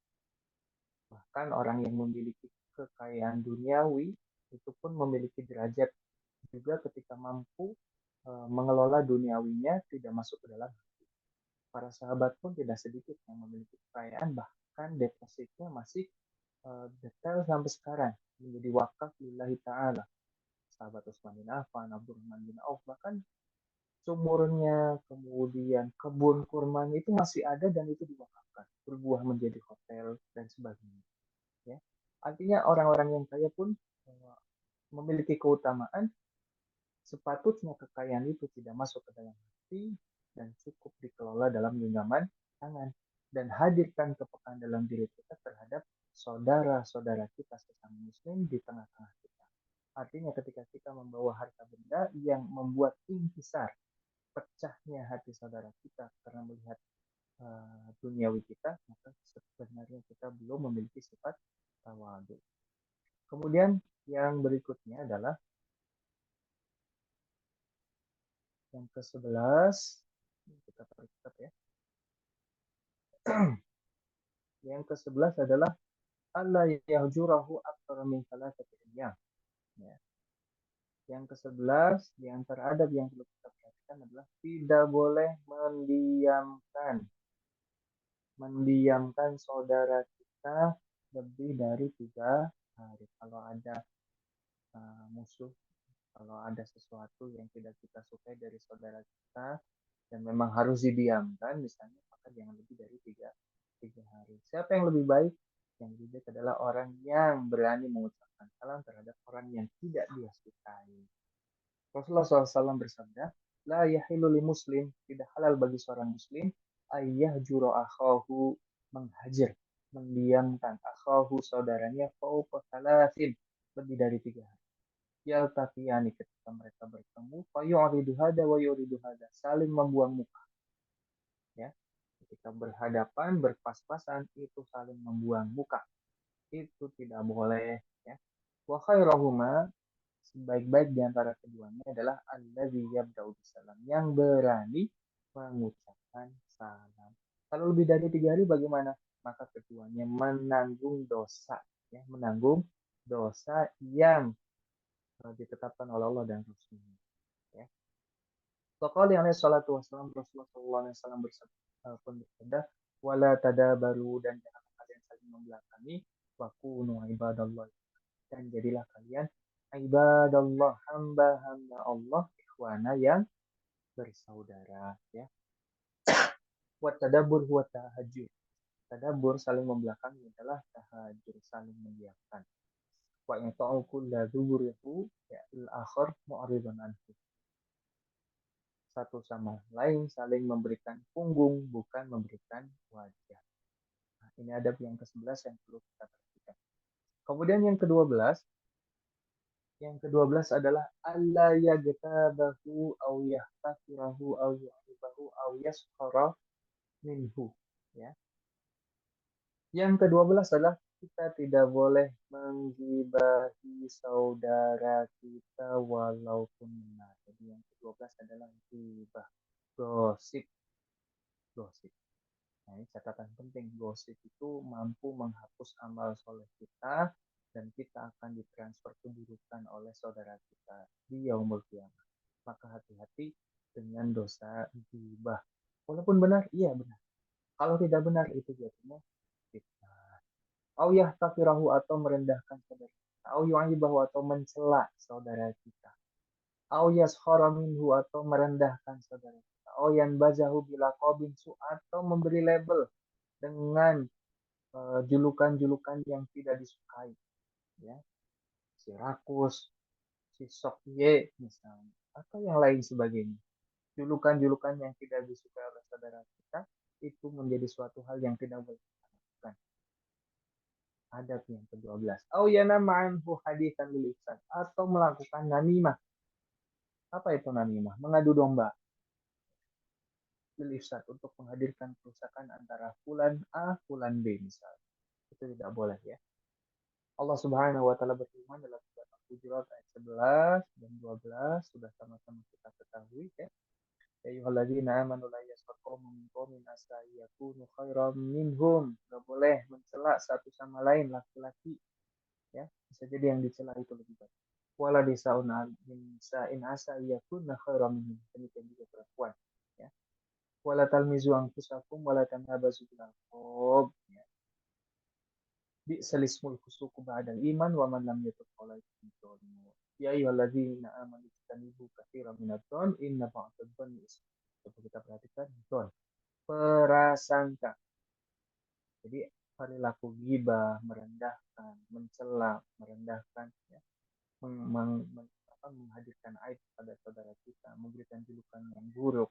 Bahkan orang yang memiliki kekayaan duniawi itu pun memiliki derajat juga ketika mampu mengelola duniawinya tidak masuk ke dalam hati. Para sahabat pun tidak sedikit yang memiliki kekayaan, bahkan depositnya masih detail sampai sekarang menjadi wakaf lillahi ta'ala. Sahabat Utsman bin Affan, Abdurrahman bin Auf, bahkan sumurnya, kemudian kebun kurmanya itu masih ada dan itu diwakafkan, berbuah menjadi hotel dan sebagainya. Ya. Artinya orang-orang yang kaya pun memiliki keutamaan, sepatutnya kekayaan itu tidak masuk ke dalam hati dan cukup dikelola dalam genggaman tangan, dan hadirkan kepekaan dalam diri kita terhadap saudara-saudara kita sesama muslim di tengah-tengah kita. Artinya ketika kita membawa harta benda yang membuat intisar, pecahnya hati saudara kita karena melihat duniawi kita, maka sebenarnya kita belum memiliki sifat tawadu. Kemudian yang berikutnya adalah yang ke-11, kita periksa ya. Yang ke-11 adalah alla yahjurahu aktsara min thalathati ayyam. Ya. Yang ke-11 di antara adab yang perlu kita perhatikan adalah tidak boleh mendiamkan saudara kita lebih dari 3 hari. Kalau ada musuh, kalau ada sesuatu yang tidak kita sukai dari saudara kita dan memang harus didiamkan misalnya, maka jangan lebih dari tiga hari. Siapa yang lebih baik? Yang lebih baik adalah orang yang berani mengucapkan salam terhadap orang yang tidak dia sukai. Rasulullah SAW bersabda, la yahilu li muslim, tidak halal bagi seorang muslim, ayah juro akhahu, menghajar, mendiamkan akhahu saudaranya, fauqa salasin, lebih dari 3 hari. Yaltaqiyani, ketika mereka bertemu, fayu'ridu hada wa yu'ridu hada, saling membuang muka. Ya, ketika berhadapan, berpas-pasan, itu saling membuang muka. Itu tidak boleh. Ya. Wa khairahuma, sebaik-baik di antara keduanya adalah allazi yabda'u bisalam, yang berani mengucapkan salam. Kalau lebih dari 3 hari bagaimana? Maka keduanya menanggung dosa, ya, menanggung dosa yang ditetapkan oleh Allah dan Rasulnya. Ya. Waqali alaihi salatu wassalam, Rasulullah sallallahu alaihi wasallam bersabda, wala tadabaru, dan jangan kalian saling membelakangi, wa kunu ibadallah, dan jadilah kalian ibadallah, hamba-hamba Allah, ikhwana yang bersaudara, ya. Wa tadabbur huwa tahajjud. Tadabbur, saling membelakangi, adalah tahajud, saling mendiamkan. Wa yata'u kulla dzuburihu ya al-akhar mu'ridan anhu. Satu sama lain saling memberikan punggung, bukan memberikan wajah. Nah, ini adab yang ke-11 yang perlu kita perhatikan. Kemudian yang ke-12 adalah alla yagtabahu aw yahtaqirahu aw yuhibahu aw yaskhara minhu. Ya. Yang ke-12 adalah kita tidak boleh menggibahi saudara kita walaupun benar. Jadi yang ke-12 adalah gibah, gosip, gosip. Nah, ini catatan penting. Gosip itu mampu menghapus amal soleh kita dan kita akan ditransfer keburukan oleh saudara kita di yaumul qiyamah. Maka hati-hati dengan dosa gibah. Walaupun benar, iya benar. Kalau tidak benar, itu jatuhnya fitnah. Au yahtaqirahu, atau merendahkan saudara kita. Au yu'aibahu, atau mencela saudara kita. Au yaskhara minhu, atau merendahkan saudara kita. Au yanbazahu bilaqabin su, atau memberi label dengan julukan-julukan yang tidak disukai, ya, si rakus, si sok ye misalnya, atau yang lain sebagainya. Julukan-julukan yang tidak disukai oleh saudara kita itu menjadi suatu hal yang tidak boleh kita lakukan. Adab yang ke-12. Au yanama anhu haditsan lil ifsad, atau melakukan namimah. Apa itu namimah? Mengadu domba. Lil ifsad, untuk menghadirkan kerusakan antara fulan A, fulan B misalnya. Itu tidak boleh, ya. Allah Subhanahu wa taala berfirman dalam surat Al-Hujurat ayat 11 dan 12, sudah sama-sama kita ketahui, ya. Ya ayyuhalladzina amanu la yaskhar qaumun min qaumin asa yakunu khairan minhum. Enggak boleh mencela satu sama lain, laki-laki, ya. Bisa jadi yang dicela itu lebih baik. Wala disaun min sa'in asa yakunu khairan minhum. Demikian juga perempuan, ya. Wala talmizu anfusakum wala tanabazu bil alqab, ya. Bi'salismul fusuqu ba'dal iman wa man lam yatub faulaikum dzalimun. Ya ayyuhalladzina amanu istanibu katsiran minadh-dhon inna ba'dadh-dhonni ism. Coba kita perhatikan dzon, prasangka. Jadi perilaku ghibah, merendahkan, mencela, merendahkan, ya, menghadirkan aib pada saudara kita, memberikan julukan yang buruk,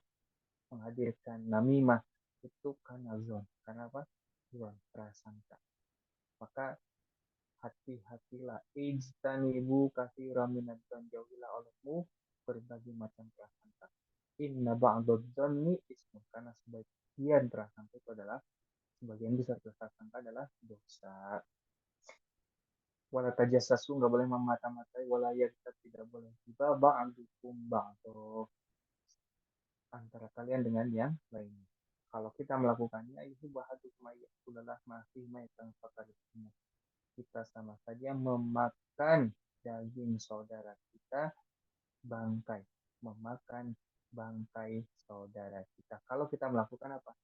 menghadirkan namimah, itu karena zon. Karena apa? Zon, prasangka. Maka hati-hatilah, ijtanibu katsiran minadh-dhon, jauhilah olehmu berbagai macam prasangka. Inna ba'dadh-dhanni ismun, karena sebagian prasangka itu adalah, sebagian besar prasangka adalah dosa. Wala tajassasu, nggak boleh memata-matai, wala yaghtab, tidak boleh juga ba'dukum ba'dho, antara kalian dengan yang lainnya. Kalau kita melakukannya itu bahadu mayat adalah masih mayat fakarinya. Kita sama saja memakan daging saudara kita, bangkai, memakan bangkai saudara kita. Kalau kita melakukan apa?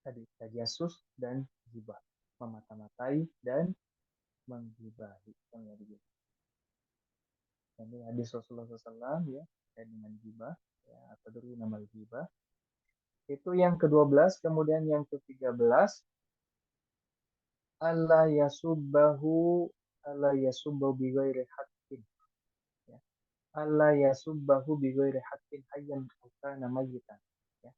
Tadi tajasus dan gibah, memata-matai dan menggibahi. Ini hadis Rasulullah SAW ya, terkait dengan gibah ya, atau dulu nama gibah. Itu yang ke-12, kemudian yang ke-13, Allah yasubbahu, Allah yasubbahu bi ghairi haqqin, ya. Allah yasubbahu bi ghairi haqqin hayyan aw kana mayyitan, ya.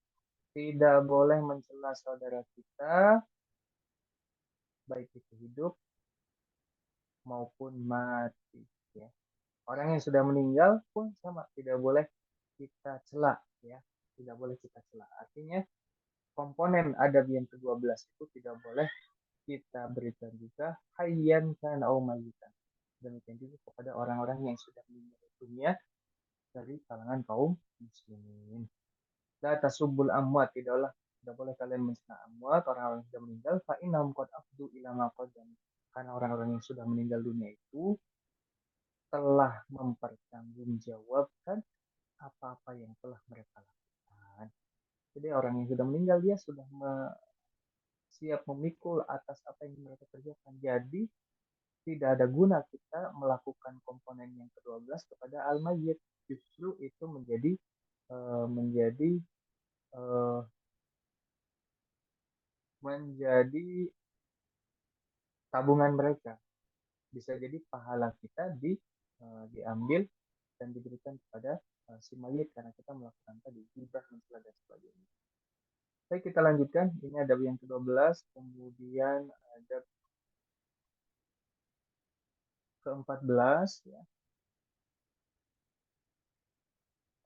Tidak boleh mencela saudara kita baik itu hidup maupun mati, ya. Orang yang sudah meninggal pun sama, tidak boleh kita cela, ya. Tidak boleh kita cela. Artinya komponen adab yang ke-12 itu tidak boleh kita berikan juga hayyan kana au mayyitan. Demikian juga kepada orang-orang yang sudah meninggal dunia dari kalangan kaum muslimin. La tasubbul amwat, tidak boleh kalian mencela amwat, orang-orang yang sudah meninggal, fa innahum qad afdu ila ma qaddam. Karena orang-orang yang sudah meninggal dunia itu telah mempertanggungjawabkan apa-apa yang telah mereka lakukan. Jadi orang yang sudah meninggal dia sudah siap memikul atas apa yang mereka kerjakan. Jadi tidak ada guna kita melakukan komponen yang ke-12 kepada al-mayyit. Justru itu menjadi uh, menjadi uh, menjadi tabungan mereka. Bisa jadi pahala kita diambil dan diberikan kepada si mayit karena kita melakukan tadi gibah, mencela dan sebagainya. Baik, kita lanjutkan. Ini adab yang ke-12, kemudian adab ke-14 ya.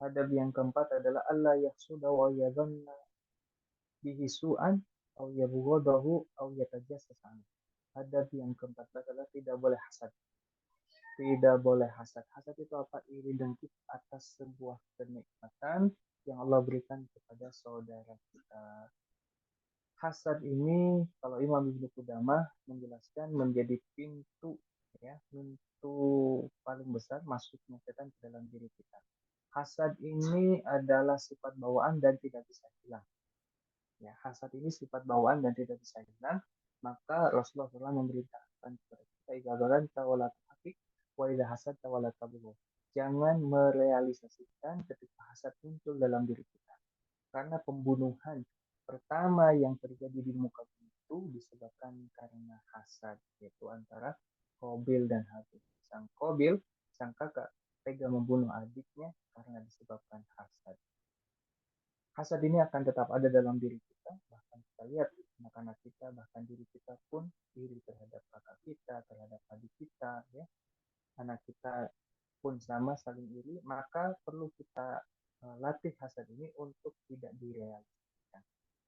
Adab yang keempat adalah Allah yahsuda wa yadhanna bihi su'an au yabghadahu au yatajassasa. Adab yang ke-14 adalah tidak boleh hasad. Tidak boleh hasad. Hasad itu apa? Iri dengki atas sebuah kenikmatan yang Allah berikan kepada saudara kita. Hasad ini kalau Imam Ibnu Qudamah menjelaskan menjadi pintu, ya, pintu paling besar masuknya setan ke dalam diri kita. Hasad ini adalah sifat bawaan dan tidak bisa hilang. Ya, hasad ini sifat bawaan dan tidak bisa hilang. Maka Rasulullah SAW memerintahkan kepada kita, "Idza tawala tahqiq wa idza hasad tawala tabugh." Jangan merealisasikan ketika hasad muncul dalam diri kita. Karena pembunuhan pertama yang terjadi di muka bumi itu disebabkan karena hasad, yaitu antara Qabil dan Habil. Sang Qabil, sang kakak, tega membunuh adiknya karena disebabkan hasad. Hasad ini akan tetap ada dalam diri kita, bahkan kita lihat anak-anak kita, bahkan diri kita pun iri terhadap kakak kita, terhadap adik kita, ya. Anak kita pun sama, saling iri, maka perlu kita latih hasad ini untuk tidak direalisasikan.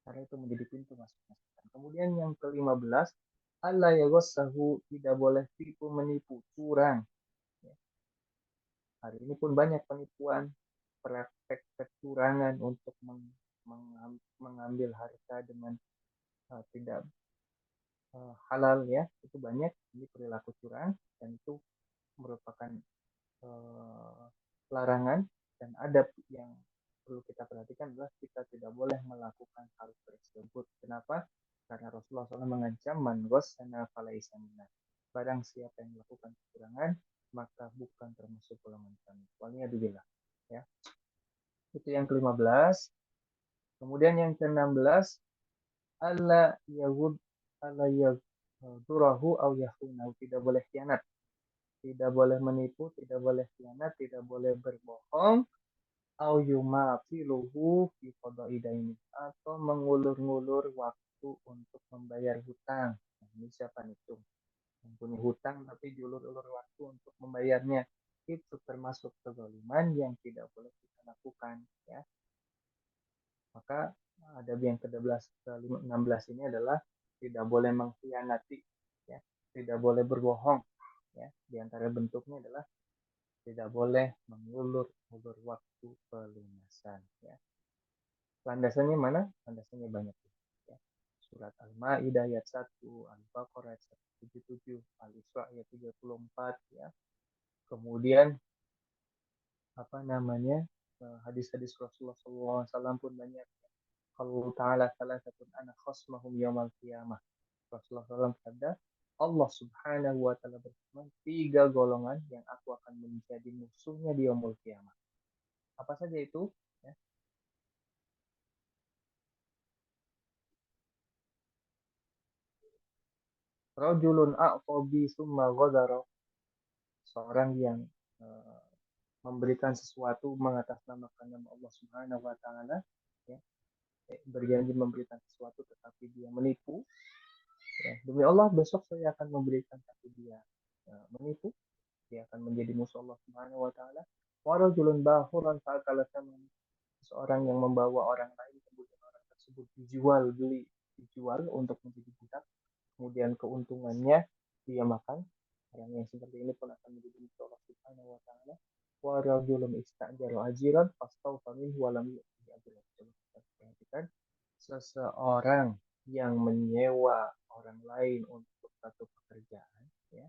Karena itu menjadi pintu masuknya setan. Kemudian yang ke-15, Allah ya gossahu, tidak boleh tipu menipu, curang. Ya. Hari ini pun banyak penipuan, praktek kecurangan untuk mengambil harta dengan tidak halal, ya, itu banyak. Ini perilaku curang dan itu merupakan larangan dan adab yang perlu kita perhatikan adalah kita tidak boleh melakukan hal tersebut. Kenapa? Karena Rasulullah SAW mengancam man ghassana falaisa minna. Barang siapa yang melakukan kecurangan maka bukan termasuk golongan kami. Waliyadzubillah. Ya. Itu yang ke-15. Kemudian yang ke-16, alla yagud alla yaghdurahu au yahunahu, tidak boleh khianat. Tidak boleh menipu, tidak boleh khianat, tidak boleh berbohong, au yumafiluhu fi qada'i daini, atau mengulur-ngulur waktu untuk membayar hutang. Nah, ini siapa itu? Mempunyai hutang tapi diulur-ulur waktu untuk membayarnya. Itu termasuk kezaliman yang tidak boleh kita lakukan, ya. Maka adab yang ke-12 ke-16 ini adalah tidak boleh mengkhianati, ya, tidak boleh berbohong, ya. Di antara bentuknya adalah tidak boleh mengulur-ulur waktu pelunasan, ya. Landasannya mana? Landasannya banyak, ya. Surat Al-Maidah ayat 1, Al-Baqarah ayat 177, Al-Isra ayat 34, ya. Kemudian apa namanya? Hadis-hadis Rasulullah SAW pun banyak. Allah Ta'ala salah satu anak khosmahum yaumal qiyamah. Rasulullah SAW bersabda, Allah Subhanahu wa Ta'ala berfirman, 3 golongan yang aku akan menjadi musuhnya di yaumul qiyamah. Apa saja itu? Ya. Rajulun a'tobi summa ghadara, seorang yang uh, memberikan sesuatu mengatasnamakan nama Allah Subhanahu wa Ta'ala, ya, berjanji memberikan sesuatu tetapi dia menipu, ya, demi Allah besok saya akan memberikan tapi dia menipu, dia akan menjadi musuh Allah Subhanahu wa Ta'ala. Warajulun bahuran fa'akala thaman, seorang yang membawa orang lain kemudian orang tersebut dijual untuk menjadi budak, kemudian keuntungannya dia makan. Orang yang seperti ini pun akan menjadi musuh Allah Subhanahu wa Ta'ala. Warajulun ista'jaru ajiran fastawfa minhu wa lam yu'tihi ajran. Perhatikan, seseorang yang menyewa orang lain untuk satu pekerjaan, ya,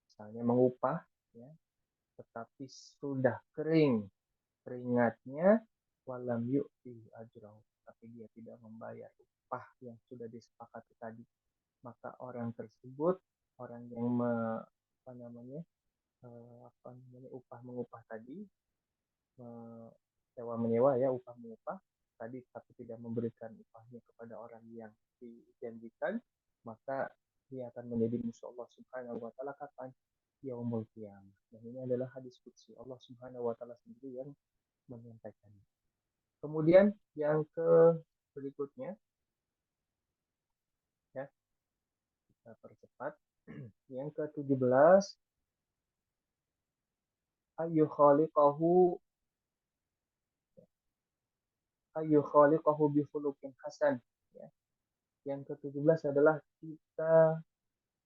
misalnya mengupah, ya, tetapi sudah kering keringatnya, walam yu'ti ajrahu, tapi dia tidak membayar upah yang sudah disepakati tadi, maka orang tersebut, orang yang apa namanya, upah mengupah tadi, sewa menyewa, ya, upah mengupah tadi, tapi tidak memberikan upahnya kepada orang yang dijanjikan, maka dia akan menjadi musuh Allah Subhanahu wa Ta'ala kapan? Yaumul Qiyamah. Dan ini adalah hadis qudsi Allah Subhanahu wa Ta'ala sendiri yang menyampaikannya. Kemudian yang berikutnya, ya, kita percepat. Yang ke-17, ayu khaliqahu bi khuluqin hasan, ya. Yang ke-17 adalah kita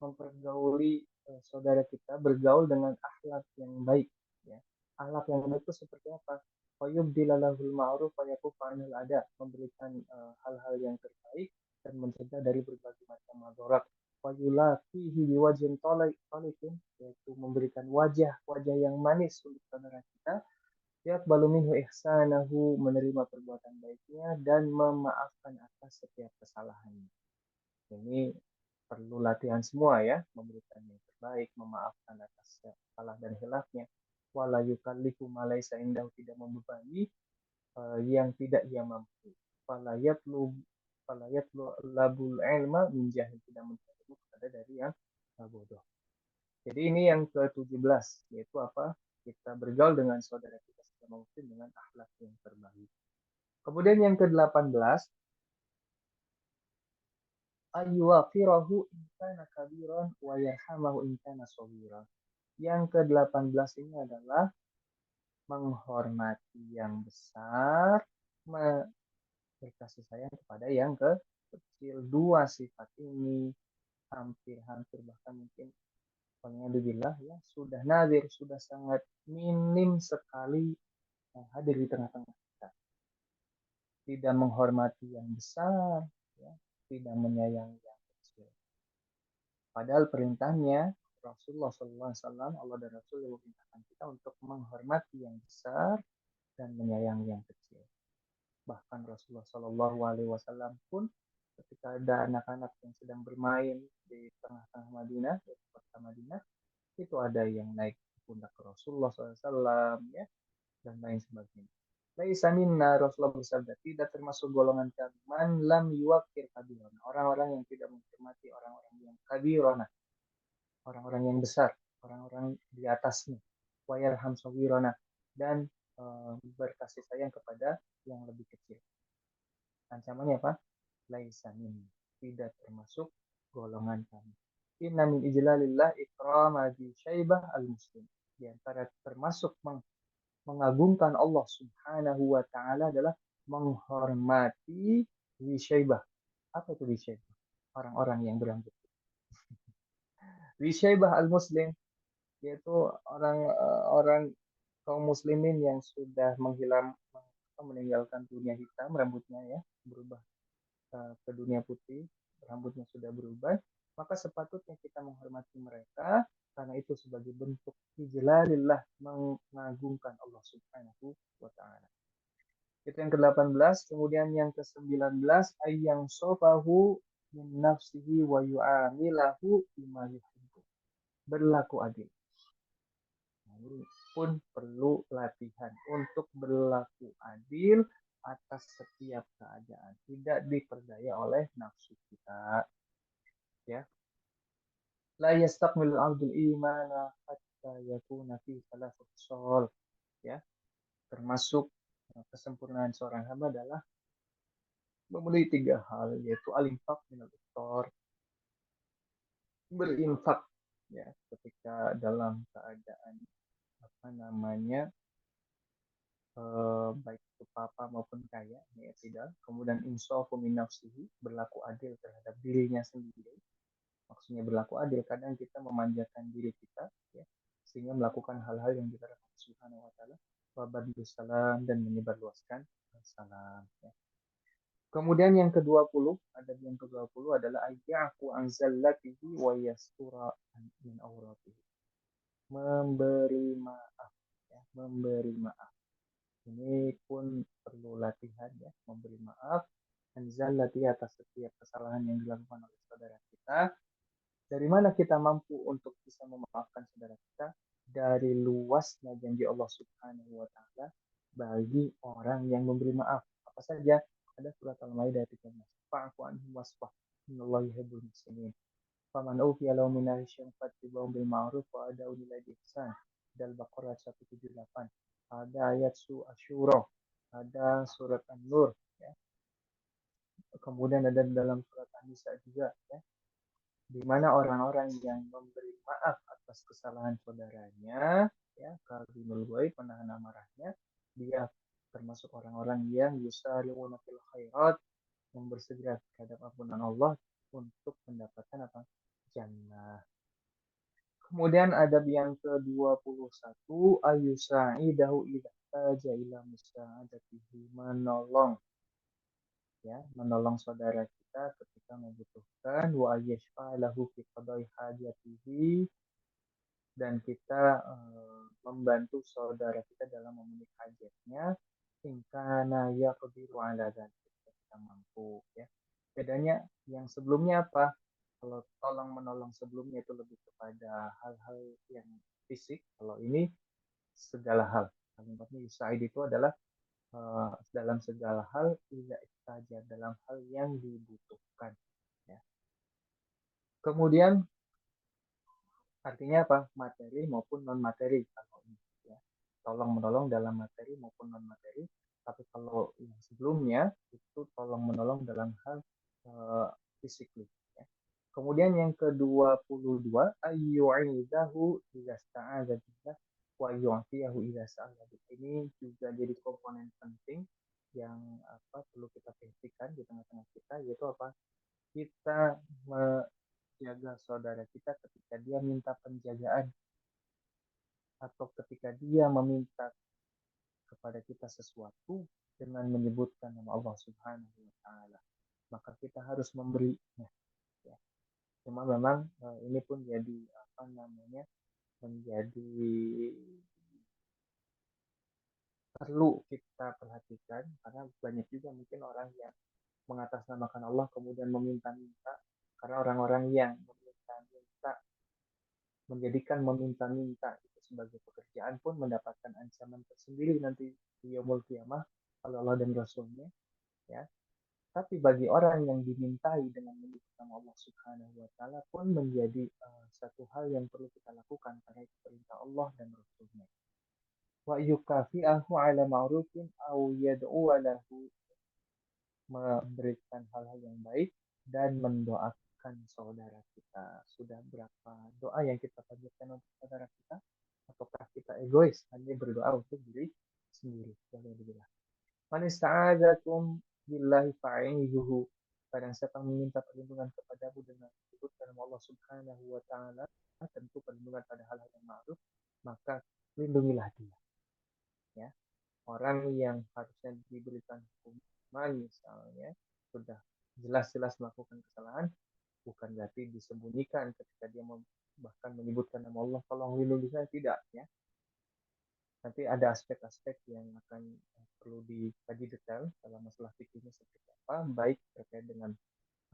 mempergauli saudara kita, bergaul dengan akhlak yang baik, ya. Akhlak yang baik itu seperti apa? Fayubdilalahul ma'ruf fayakufa anil ada, memberikan hal-hal yang terbaik dan mencegah dari berbagai macam madarat. Fayulaqihi biwajhin talikin, yaitu memberikan wajah yang manis untuk saudara kita. Yaqbalu minhu ihsanahu, menerima perbuatan baiknya dan memaafkan atas setiap kesalahannya. Ini perlu latihan semua, ya, memberikan yang terbaik, memaafkan atas salah dan hilafnya. Wala yukallifu ma laisa indahu, tidak membebani yang tidak ia mampu. Falayatlu labul ilma min jahil, tidak mencari ilmu kepada dari yang bodoh. Jadi ini yang ke-17, yaitu apa? Kita bergaul dengan saudara kita sesama muslim dengan akhlak yang terbaik. Kemudian yang ke-18, ayyuwaqirahu in kana kabiran wa yarhamahu in kana shaghira. Yang ke-18 ini adalah menghormati yang besar, berkasih sayang kepada yang kecil. Dua sifat ini hampir bahkan mungkin alhamdulillah, ya, sudah nadir, sudah sangat minim sekali hadir di tengah-tengah kita. Tidak menghormati yang besar, ya, tidak menyayangi yang kecil. Padahal perintahnya Rasulullah SAW, Allah dan Rasul memerintahkan kita untuk menghormati yang besar dan menyayangi yang kecil. Bahkan Rasulullah SAW pun ketika ada anak-anak yang sedang bermain di tengah-tengah Madinah, di kota Madinah, itu ada yang naik pundak Rasulullah SAW, ya, dan lain sebagainya. Laisa minna, Rasulullah bersabda, tidak termasuk golongan kami man lam yuwakir kabirona, orang-orang yang tidak menghormati orang-orang yang kabirona, orang-orang yang besar, orang-orang di atasnya, wayarham sawirona, dan berkasih sayang kepada yang lebih kecil. Ancamannya apa? Laisa minna, tidak termasuk golongan kami. Inna min ijlalillah ikrama di syaibah al-muslim. Di antara termasuk mengagungkan Allah Subhanahu wa taala adalah menghormati wisyaibah. Apa itu wisyaibah? Orang-orang yang berambut. Wisyaibah al-muslim yaitu orang kaum muslimin yang sudah meninggalkan dunia hitam rambutnya ya, berubah ke dunia putih, rambutnya sudah berubah, maka sepatutnya kita menghormati mereka karena itu sebagai bentuk ijlalillah, mengagungkan Allah Subhanahu wa taala. Itu yang ke-18, kemudian yang ke-19 ayyang sofahu min nafsihi wa yu'amilahu bima yuhibbu. Berlaku adil. Nah, ini pun perlu latihan untuk berlaku adil atas setiap keadaan, tidak diperdaya oleh nafsu kita, ya. La yastakmilul 'abdul imana hatta yakuna fi thalathati khisal, ya. Termasuk kesempurnaan seorang hamba adalah memenuhi 3 hal, yaitu al-infaq minal iftar, berinfak ya ketika dalam keadaan apa namanya baik itu papa maupun kaya ya tidak. Kemudian insafu min nafsihi, berlaku adil terhadap dirinya sendiri. Maksudnya berlaku adil, kadang kita memanjakan diri kita ya sehingga melakukan hal-hal yang dilarang Allah Subhanahu wa taala, wa salam, dan menyebarluaskan salam ya. Kemudian yang ke-20, adab yang ke-20 adalah ayyaku anzallatihi wa yastura min auratihi. Memberi maaf ya, memberi maaf. Ini pun perlu latihan ya, memberi maaf. Anzallati, atas setiap kesalahan yang dilakukan oleh saudara kita. Dari mana kita mampu untuk bisa memaafkan saudara kita? Dari luasnya janji Allah Subhanahu wa taala bagi orang yang memberi maaf. Apa saja? Ada surat Al-Maidah 13. Fa'fu anhum wasfah. Innallaha yuhibbul muhsinin. Faman ufiya lahu min syai'in fattiba'u bil ma'ruf wa ada'u bil ihsan. Dal Baqarah 178. Ada ayat Asyura. Ada surat An-Nur ya. Kemudian ada dalam surat An-Nisa juga ya, di mana orang-orang yang memberi maaf atas kesalahan saudaranya, ya, kalimul ghaib, menahan amarahnya, dia termasuk orang-orang yang yusari'una fil khairat, yang bersegera terhadap ampunan Allah untuk mendapatkan apa? Jannah. Kemudian adab yang ke-21 ayusa'idahu idza taja ila musa'adatihi, menolong ya, menolong saudara kita ketika membutuhkan, wa yashfa'alahu fi qada'i hajatihi, dan kita membantu saudara kita dalam memenuhi hajatnya, in kana yaqdiru ala dzalik, kita mampu ya. Bedanya yang sebelumnya apa? Kalau tolong menolong sebelumnya itu lebih kepada hal-hal yang fisik, kalau ini segala hal. Kalimatnya Yusaid itu adalah dalam segala hal, tidak saja dalam hal yang dibutuhkan ya. Kemudian artinya apa? Materi maupun non materi, kalau ini ya. Tolong menolong dalam materi maupun non materi. Tapi kalau yang sebelumnya itu tolong menolong dalam hal fisik ya. Kemudian yang ke-22 ayyu'idahu idza sta'adza billah wa yu'tiyahu idza sa'ala. Ini juga jadi komponen penting yang apa perlu kita perhatikan di tengah-tengah kita, yaitu apa? Kita menjaga saudara kita ketika dia minta penjagaan atau ketika dia meminta kepada kita sesuatu dengan menyebutkan nama Allah Subhanahu wa taala. Maka kita harus memberinya ya. Cuma memang ini pun jadi apa namanya? Menjadi perlu kita perhatikan karena banyak juga mungkin orang yang mengatasnamakan Allah kemudian meminta-minta, karena orang-orang yang meminta-minta, menjadikan meminta-minta itu sebagai pekerjaan pun mendapatkan ancaman tersendiri nanti di yaumul kiamah oleh Allah dan Rasulnya ya. Tapi bagi orang yang dimintai dengan menyebut nama Allah Subhanahu wa taala pun menjadi satu hal yang perlu kita lakukan karena itu perintah Allah dan Rasulnya. Wa yukafi'ahu ala ma'rufin au yad'u lahu, memberikan hal-hal yang baik dan mendoakan saudara kita. Sudah berapa doa yang kita panjatkan untuk saudara kita? Ataukah kita egois hanya berdoa untuk diri sendiri? Walhamdulillah. Man ista'adzakum billahi fa'izuhu. Barang siapa meminta perlindungan kepadamu dengan menyebutkan nama Allah Subhanahu wa taala, tentu perlindungan pada hal-hal yang ma'ruf, maka lindungilah dia, ya. Orang yang harusnya diberikan hukuman misalnya sudah jelas-jelas melakukan kesalahan, bukan berarti disembunyikan ketika dia bahkan menyebutkan nama Allah, tolong lindungi saya, tidak, ya. Nanti ada aspek-aspek yang akan perlu dikaji detail dalam masalah fikihnya seperti apa, baik terkait dengan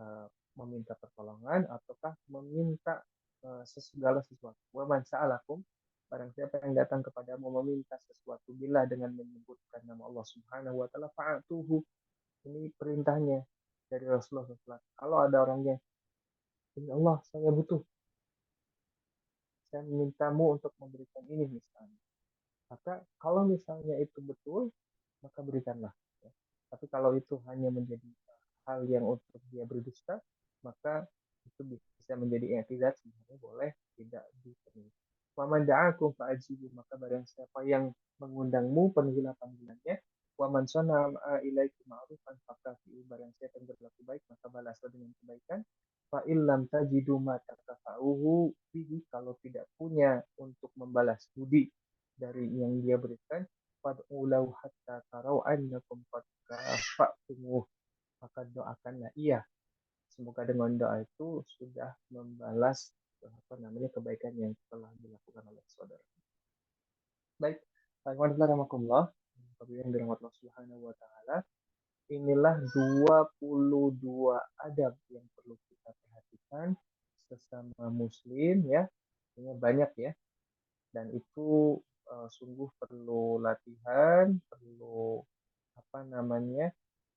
uh, meminta pertolongan ataukah meminta segala sesuatu. Wa man sa'alakum, barang siapa yang datang kepadamu meminta sesuatu bila dengan menyebutkan nama Allah Subhanahu wa taala, fa'atuhu. Ini perintahnya dari Rasulullah SAW. Kalau ada orang yang, ya Allah, saya butuh, saya memintamu untuk memberikan ini misalnya. Maka kalau misalnya itu betul, maka berikanlah. Ya. Tapi kalau itu hanya menjadi hal yang untuk dia berdusta, maka itu bisa menjadi i'tizar, sebenarnya boleh tidak dipenuhi. Waman da'akum fa'ajibu, maka barang siapa yang mengundangmu, penuhilah panggilannya. Waman sana'a ilaikum ma'rufan fakafi'u, barang siapa yang berlaku baik, maka balaslah dengan kebaikan. Fa'illam tajidu ma takafa'uhu bihi, kalau tidak punya untuk membalas budi dari yang dia berikan, fad'ulau hatta tarau annakum qad kafa'tumuh, maka doakanlah ia, semoga dengan doa itu sudah membalas kebaikan yang telah dilakukan oleh saudara. Baik, Alhamdulillah, yang dirahmati Allah Subhanahu wa taala, inilah 22 adab yang perlu kita perhatikan sesama muslim, ya. Ini banyak, ya, dan itu sungguh perlu latihan, perlu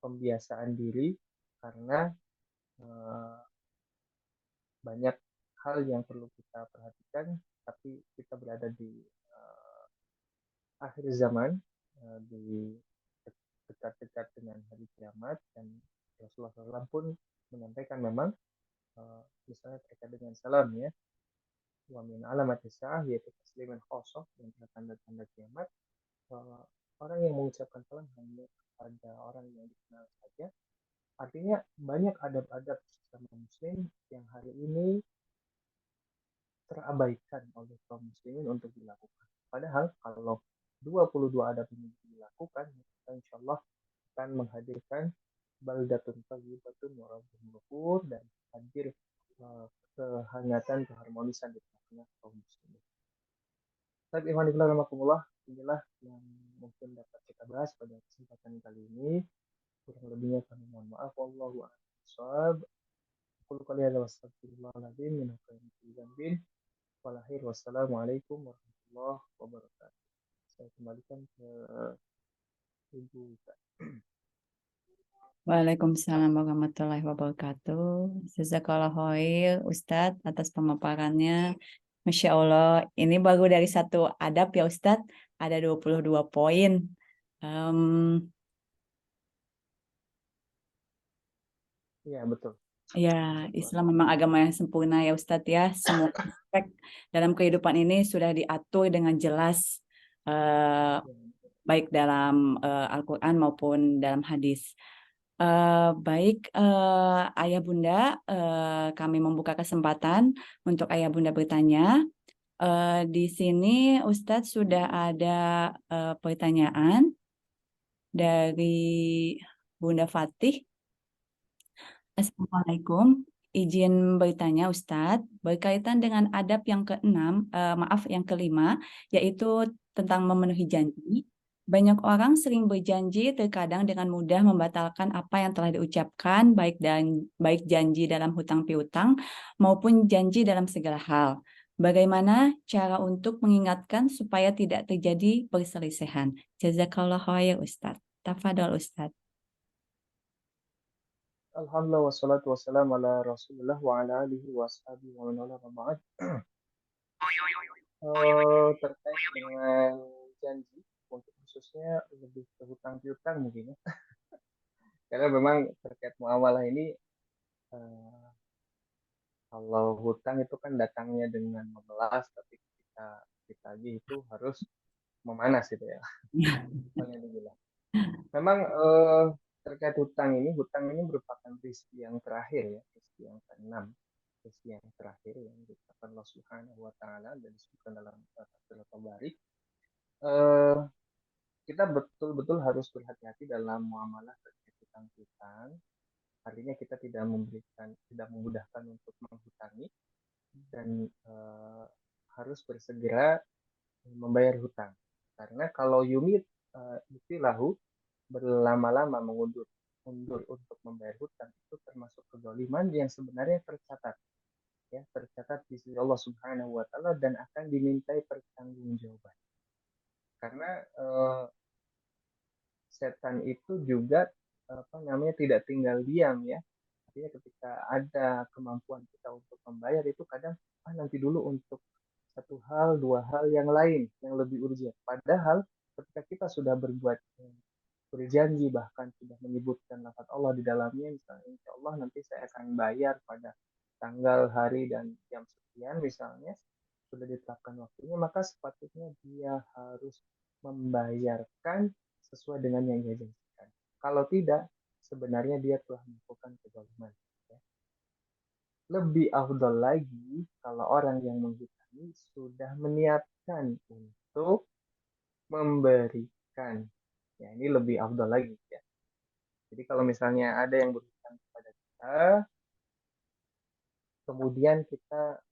pembiasaan diri, karena uh, banyak hal yang perlu kita perhatikan, tapi kita berada di akhir zaman, di dekat-dekat dengan hari kiamat, dan Rasulullah SAW pun menyampaikan memang misalnya terkait dengan salam, ya, wa min alamat sa'ah, yaitu tasliman khosoh, yang tanda-tanda kiamat. Orang yang mengucapkan salam hanya kepada orang yang dikenal saja. Artinya banyak adab-adab sesama muslim yang hari ini terabaikan oleh kaum muslimin untuk dilakukan. Padahal kalau 22 adab ini dilakukan, maka insya Allah akan menghadirkan baldatun thayyibatun wa rabbun ghafur, dan hadir kehangatan, keharmonisan di tengah kaum muslimin. Tapi inilah yang mungkin dapat kita bahas pada kesempatan kali ini. Kurang lebihnya kami mohon maaf. Wallahu a'lam. Qul qali hadza wastaghfirullahaladzim min kulli dzambin. Walahir. Wassalamualaikum warahmatullahi wabarakatuh. Saya kembalikan ke Ibu Wika. Waalaikumsalam warahmatullahi wabarakatuh. Jazakallah khair Ustadz atas pemaparannya. Masya Allah, ini baru dari satu adab ya Ustadz, ada 22 poin. Iya, betul. Ya, Satu Islam adab. memang agama yang sempurna ya Ustadz ya. Semua aspek dalam kehidupan ini sudah diatur dengan jelas, Ya, baik dalam Al-Quran maupun dalam hadis. Baik, Ayah Bunda, kami membuka kesempatan untuk Ayah Bunda bertanya. Di sini Ustadz sudah ada pertanyaan dari Bunda Fatih. Assalamualaikum. Izin bertanya Ustadz, berkaitan dengan adab yang yang kelima, yaitu tentang memenuhi janji. Banyak orang sering berjanji, terkadang dengan mudah membatalkan apa yang telah diucapkan, baik janji dalam hutang piutang maupun janji dalam segala hal. Bagaimana cara untuk mengingatkan supaya tidak terjadi perselisihan? Jazakallah khair Ustadz. Tafadhol Ustadz. Alhamdulillah wassalatu wassalamu ala Rasulillah wa ala alihi wa ashabihi wa man wala ba'd. Terkait dengan janji, untuk khususnya lebih ke hutang piutang mungkin, ya. Karena memang terkait muamalah ini, kalau hutang itu kan datangnya dengan memelas, tapi ketika ditagih itu harus memanas gitu ya. Ya. Misalnya dibilang. Memang terkait hutang ini merupakan rezeki yang terakhir ya, rezeki yang keenam, rezeki yang terakhir yang ditetapkan Allah Subhanahu wa taala dan disebutkan dalam tafsir At-Tabari. Eh, kita betul-betul harus berhati-hati dalam muamalah terkait hutang-hutang. Artinya kita tidak memudahkan untuk menghutangi dan harus bersegera membayar hutang. Karena kalau yumit istilahu berlama-lama mundur untuk membayar hutang itu termasuk kezaliman yang sebenarnya tercatat ya, tercatat di sisi Allah Subhanahu wa taala dan akan dimintai pertanggungjawaban. Karena setan itu juga tidak tinggal diam ya. Artinya ketika ada kemampuan kita untuk membayar itu kadang nanti dulu untuk satu hal, dua hal yang lain yang lebih urgent. Padahal ketika kita sudah berjanji bahkan sudah menyebutkan lafaz Allah di dalamnya, misalnya insya Allah nanti saya akan bayar pada tanggal, hari, dan jam sekian misalnya, sudah ditetapkan waktunya, maka sepatutnya dia harus membayarkan sesuai dengan yang dia janjikan. Kalau tidak, sebenarnya dia telah melakukan kezaliman. Ya. Lebih afdal lagi kalau orang yang menghutangi sudah meniatkan untuk memberikan. Ya, ini lebih afdal lagi ya. Jadi kalau misalnya ada yang berhutang kepada kita, kemudian kita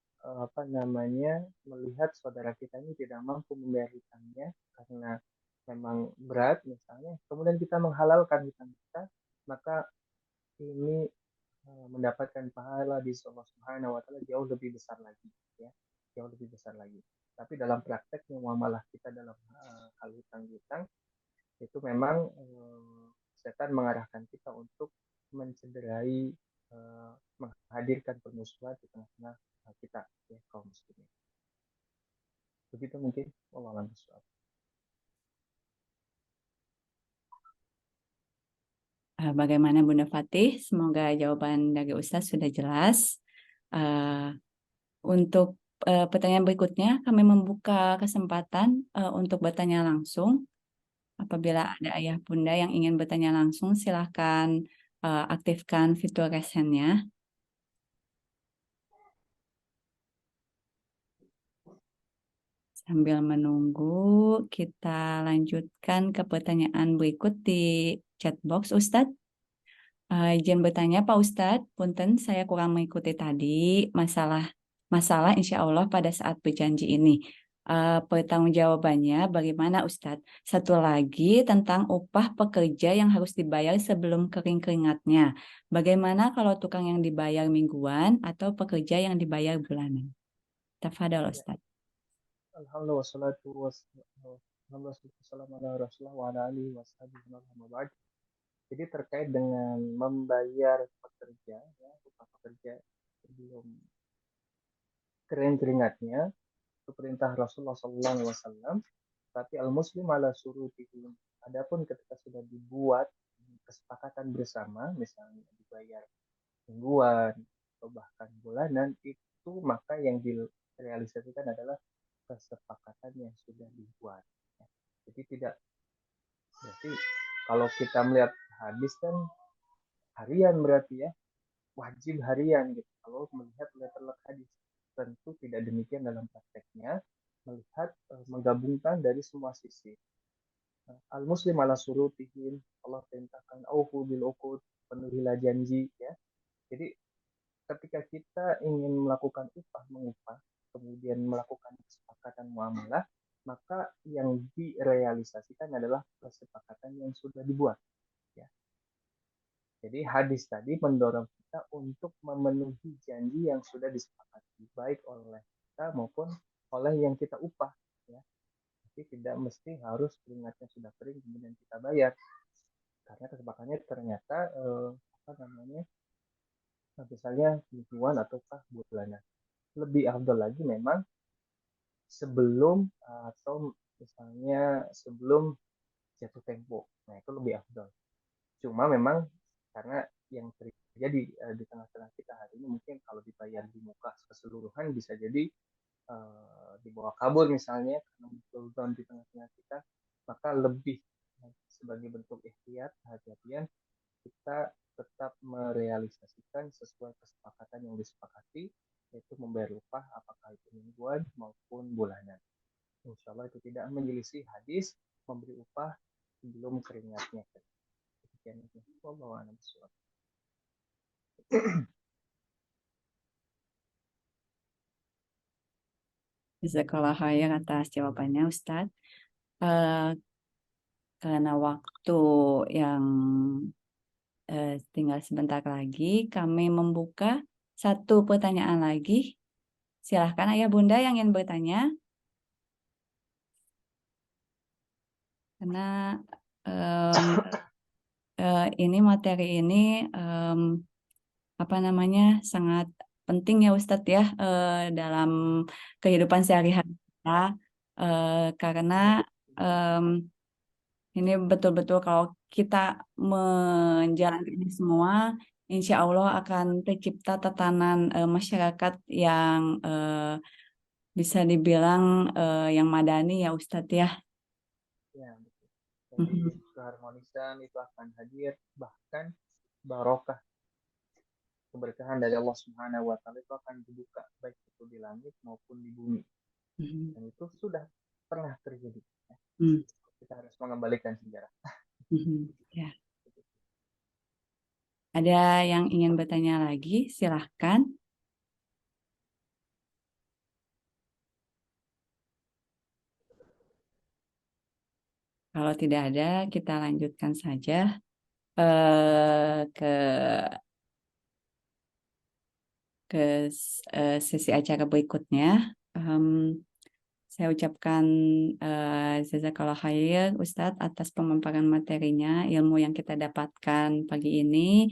melihat saudara kita ini tidak mampu membayar hutangnya karena memang berat misalnya, kemudian kita menghalalkan hutang kita, maka ini mendapatkan pahala di Allah Subhanahu wa taala jauh lebih besar lagi ya, jauh lebih besar lagi. Tapi dalam prakteknya muamalah kita dalam hal hutang-hutang itu memang setan mengarahkan kita untuk mencederai, menghadirkan permusuhan di tengah-tengah kita ya, kaum muslimin. Begitu mungkin Allah alam bisawab. Bagaimana Bunda Fatih? Semoga jawaban dari Ustadz sudah jelas. Eh, untuk pertanyaan berikutnya, kami membuka kesempatan untuk bertanya langsung. Apabila ada ayah bunda yang ingin bertanya langsung, silahkan aktifkan fitur raise-hand-nya. Sambil menunggu, kita lanjutkan ke pertanyaan berikut di chat box, Ustadz. Izin bertanya, Pak Ustadz, punten saya kurang mengikuti tadi masalah insya Allah pada saat berjanji ini. Pertanggungjawabannya bagaimana Ustadz? Satu lagi tentang upah pekerja yang harus dibayar sebelum kering keringatnya. Bagaimana kalau tukang yang dibayar mingguan atau pekerja yang dibayar bulanan? Tafadhol Ya. Ustadz. Alhamdulillah wassalatu wassalamu ala Rasulullah wa ala alihi washabihi. Jadi terkait dengan membayar pekerja ya, upah pekerja sebelum kering keringatnya, itu perintah Rasulullah SAW. Tapi al muslim ala surutihim. Adapun ketika sudah dibuat kesepakatan bersama, misalnya dibayar mingguan atau bahkan bulanan, itu maka yang direalisasikan adalah kesepakatan yang sudah dibuat. Jadi tidak, berarti kalau kita melihat hadis kan harian berarti ya, wajib harian gitu. Kalau melihat letter hadis, tentu tidak demikian dalam prakteknya, melihat menggabungkan dari semua sisi. Al muslim ala surutihim, Allah perintahkan aufu bil uqud, penuhilah janji ya. Jadi ketika kita ingin melakukan upah mengupah, kemudian melakukan kesepakatan muamalah, maka yang direalisasikan adalah kesepakatan yang sudah dibuat ya. Jadi hadis tadi mendorong kita untuk memenuhi janji yang sudah disepakati baik oleh kita maupun oleh yang kita upah ya. Tapi tidak mesti harus keringatnya sudah kering kemudian kita bayar, karena kesepakatannya ternyata misalnya mingguan ataukah bulanan. Lebih afdal lagi memang sebelum atau misalnya sebelum jatuh tempo. Nah, itu lebih afdal. Cuma memang karena yang terjadi di tengah-tengah kita hari ini, mungkin kalau dibayar di muka keseluruhan bisa jadi dibawa kabur misalnya karena muncul down di tengah-tengah kita, maka lebih sebagai bentuk ikhtiar, kehati-hatian, kita tetap merealisasikan sesuai kesepakatan yang disepakati, yaitu membayar upah apakah itu mingguan maupun bulanan. Insya Allah itu tidak menyelisih hadis memberi upah sebelum keringatnya. Demikian itu. Wallahu a'lam bishawab. Jazakallah khair atas jawabannya Ustadz. Eh, karena waktu yang tinggal sebentar lagi, kami membuka satu pertanyaan lagi. Silahkan Ayah Bunda yang ingin bertanya. Karena em, ini materi ini apa namanya sangat penting ya Ustadz ya dalam kehidupan sehari-hari kita. Karena em, ini betul-betul kalau kita menjalankan ini semua, insya Allah akan tercipta tatanan masyarakat yang bisa dibilang yang madani ya Ustadz ya. Ya, betul. Jadi Mhm, keharmonisan itu akan hadir, bahkan barokah keberkahan dari Allah Subhanahu wa taala itu akan dibuka baik itu di langit maupun di bumi. mhm, Dan itu sudah pernah terjadi. mhm, Kita harus mengembalikan sejarah. mhm. Ya. Ada yang ingin bertanya lagi? Silahkan. Kalau tidak ada, kita lanjutkan saja ke sesi acara berikutnya. Em, saya ucapkan jazakallah khair Ustadz atas pemaparan materinya, ilmu yang kita dapatkan pagi ini.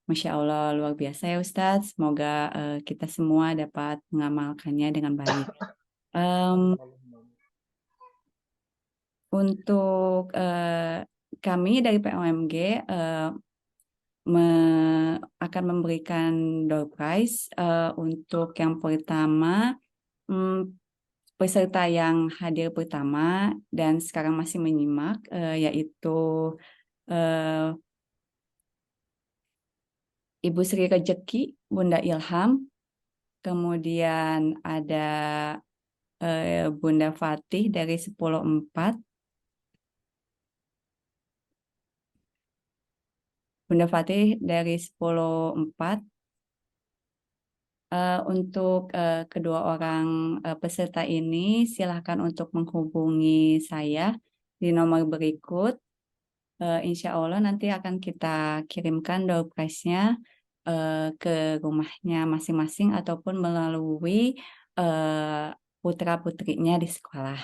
Masya Allah luar biasa ya Ustadz. Semoga kita semua dapat mengamalkannya dengan baik. Em, untuk kami dari POMG akan memberikan door prize untuk yang pertama peserta yang hadir pertama dan sekarang masih menyimak yaitu eh, Ibu Sri Rejeki Bunda Ilham, kemudian ada Bunda Fatih dari 104, Bunda Fatih dari 104. Untuk kedua orang peserta ini, silahkan untuk menghubungi saya di nomor berikut. Insya Allah nanti akan kita kirimkan door prize-nya ke rumahnya masing-masing ataupun melalui putra-putrinya di sekolah.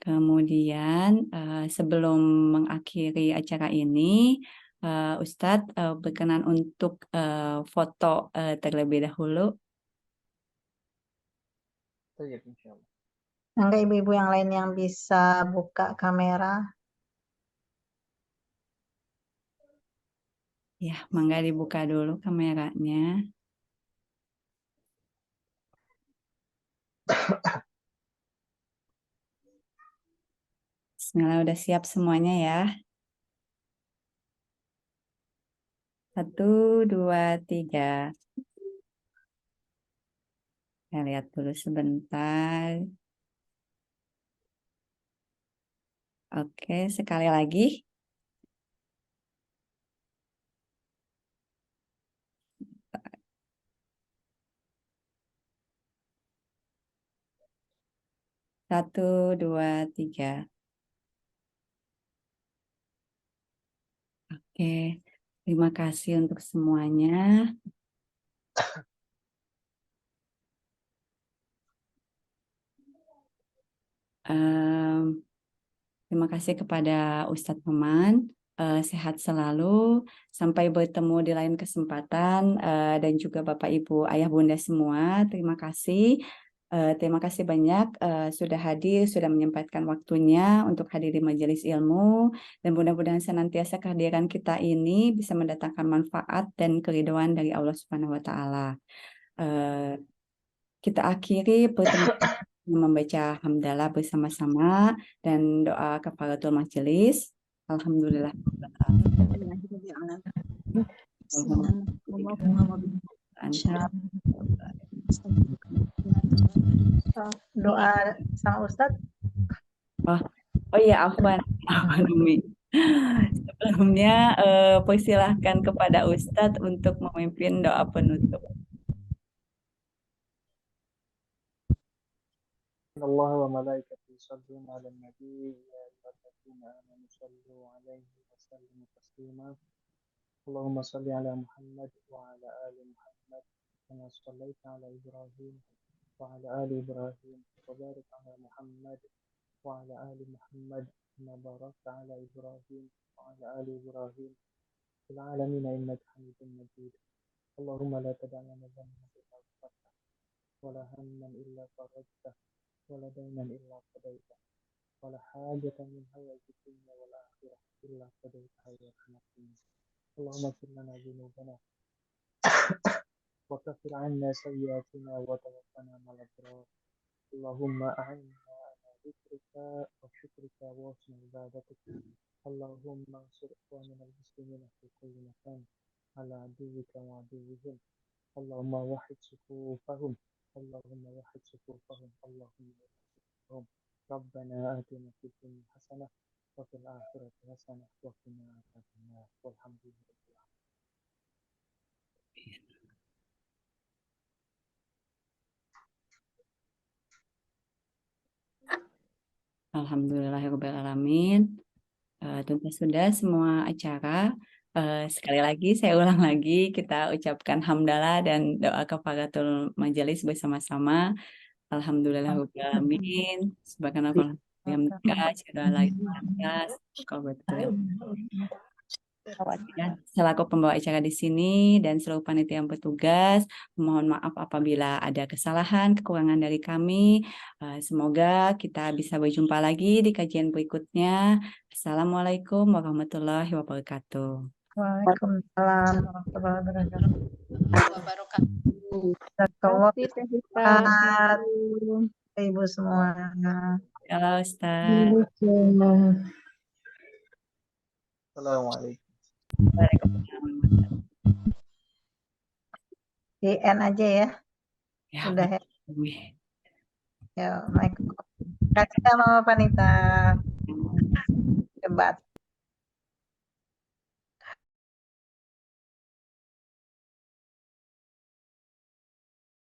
Kemudian sebelum mengakhiri acara ini, Ustadz berkenan untuk foto terlebih dahulu. Saja insya Allah. Enggak ibu-ibu yang lain yang bisa buka kamera. Ya, mangga dibuka dulu kameranya. Bismillah, udah siap semuanya ya. 1, 2, 3. Saya lihat dulu sebentar. Oke, sekali lagi. Satu, dua, tiga. Oke, terima kasih untuk semuanya. Em, Terima kasih kepada Ustadz Maman. Sehat selalu. Sampai bertemu di lain kesempatan. Dan juga Bapak, Ibu, Ayah, Bunda semua. Terima kasih. Terima kasih banyak sudah hadir, sudah menyempatkan waktunya untuk hadir di majelis ilmu. Dan mudah-mudahan senantiasa kehadiran kita ini bisa mendatangkan manfaat dan keridhaan dari Allah Subhanahu wa Ta'ala. kita akhiri pertemuan membaca hamdalah bersama-sama dan doa kafaratul majelis. Alhamdulillah. Doa sama Ustadz. Oh iya, afwan Umi. Sebelumnya persilahkan kepada Ustadz untuk memimpin doa penutup. إن الله وملائكته يصلون على النبي يا أيها الذين آمنوا صلوا عليه وسلموا تسليما اللهم صل على محمد وعلى آل محمد كما صليت على إبراهيم وعلى آل إبراهيم وبارك على محمد وعلى آل محمد كما باركت على إبراهيم وعلى آل إبراهيم في العالمين إنك حميد مجيد اللهم لا تدع لنا ذنبا إلا غفرته ولا هما إلا فرجته ولا دينا إلا قضيته ولا حاجة من حوائج الدنيا والآخرة إلا قضيتها يا أرحم الراحمين اللهم اغفر لنا ذنوبنا وكفر عنا سيئاتنا وتوفنا مع الأبرار اللهم أعنا على ذكرك وشكرك وحسن عبادتك اللهم انصر إخواننا المسلمين في كل مكان على عدوك وعدوهم اللهم وحد صفوفهم اللهم وحد صفوفهم اللهم وحد صفوفهم ربنا آتنا في الدنيا حسنة وفي الآخرة حسنة وقنا عذاب النار والحمد لله رب العالمين. Alhamdulillahirrahmanirrahim. Tuntas sudah semua acara. Sekali lagi saya ulang lagi, kita ucapkan hamdalah dan doa kafaratul majelis bersama-sama. Alhamdulillahirrahmanirrahim. Subhanallah. Ya, selaku pembawa acara di sini dan seluruh panitia yang bertugas, mohon maaf apabila ada kesalahan, kekurangan dari kami. Semoga kita bisa berjumpa lagi di kajian berikutnya. Assalamualaikum warahmatullahi wabarakatuh. Waalaikumsalam warahmatullahi wabarakatuh. Ibu semua. Halo Ustaz. Assalamualaikum. Waalaikumsalam. Di N aja ya. Ya, Udah ya. wih. Ya, Terima kasih sama Panita. Debat.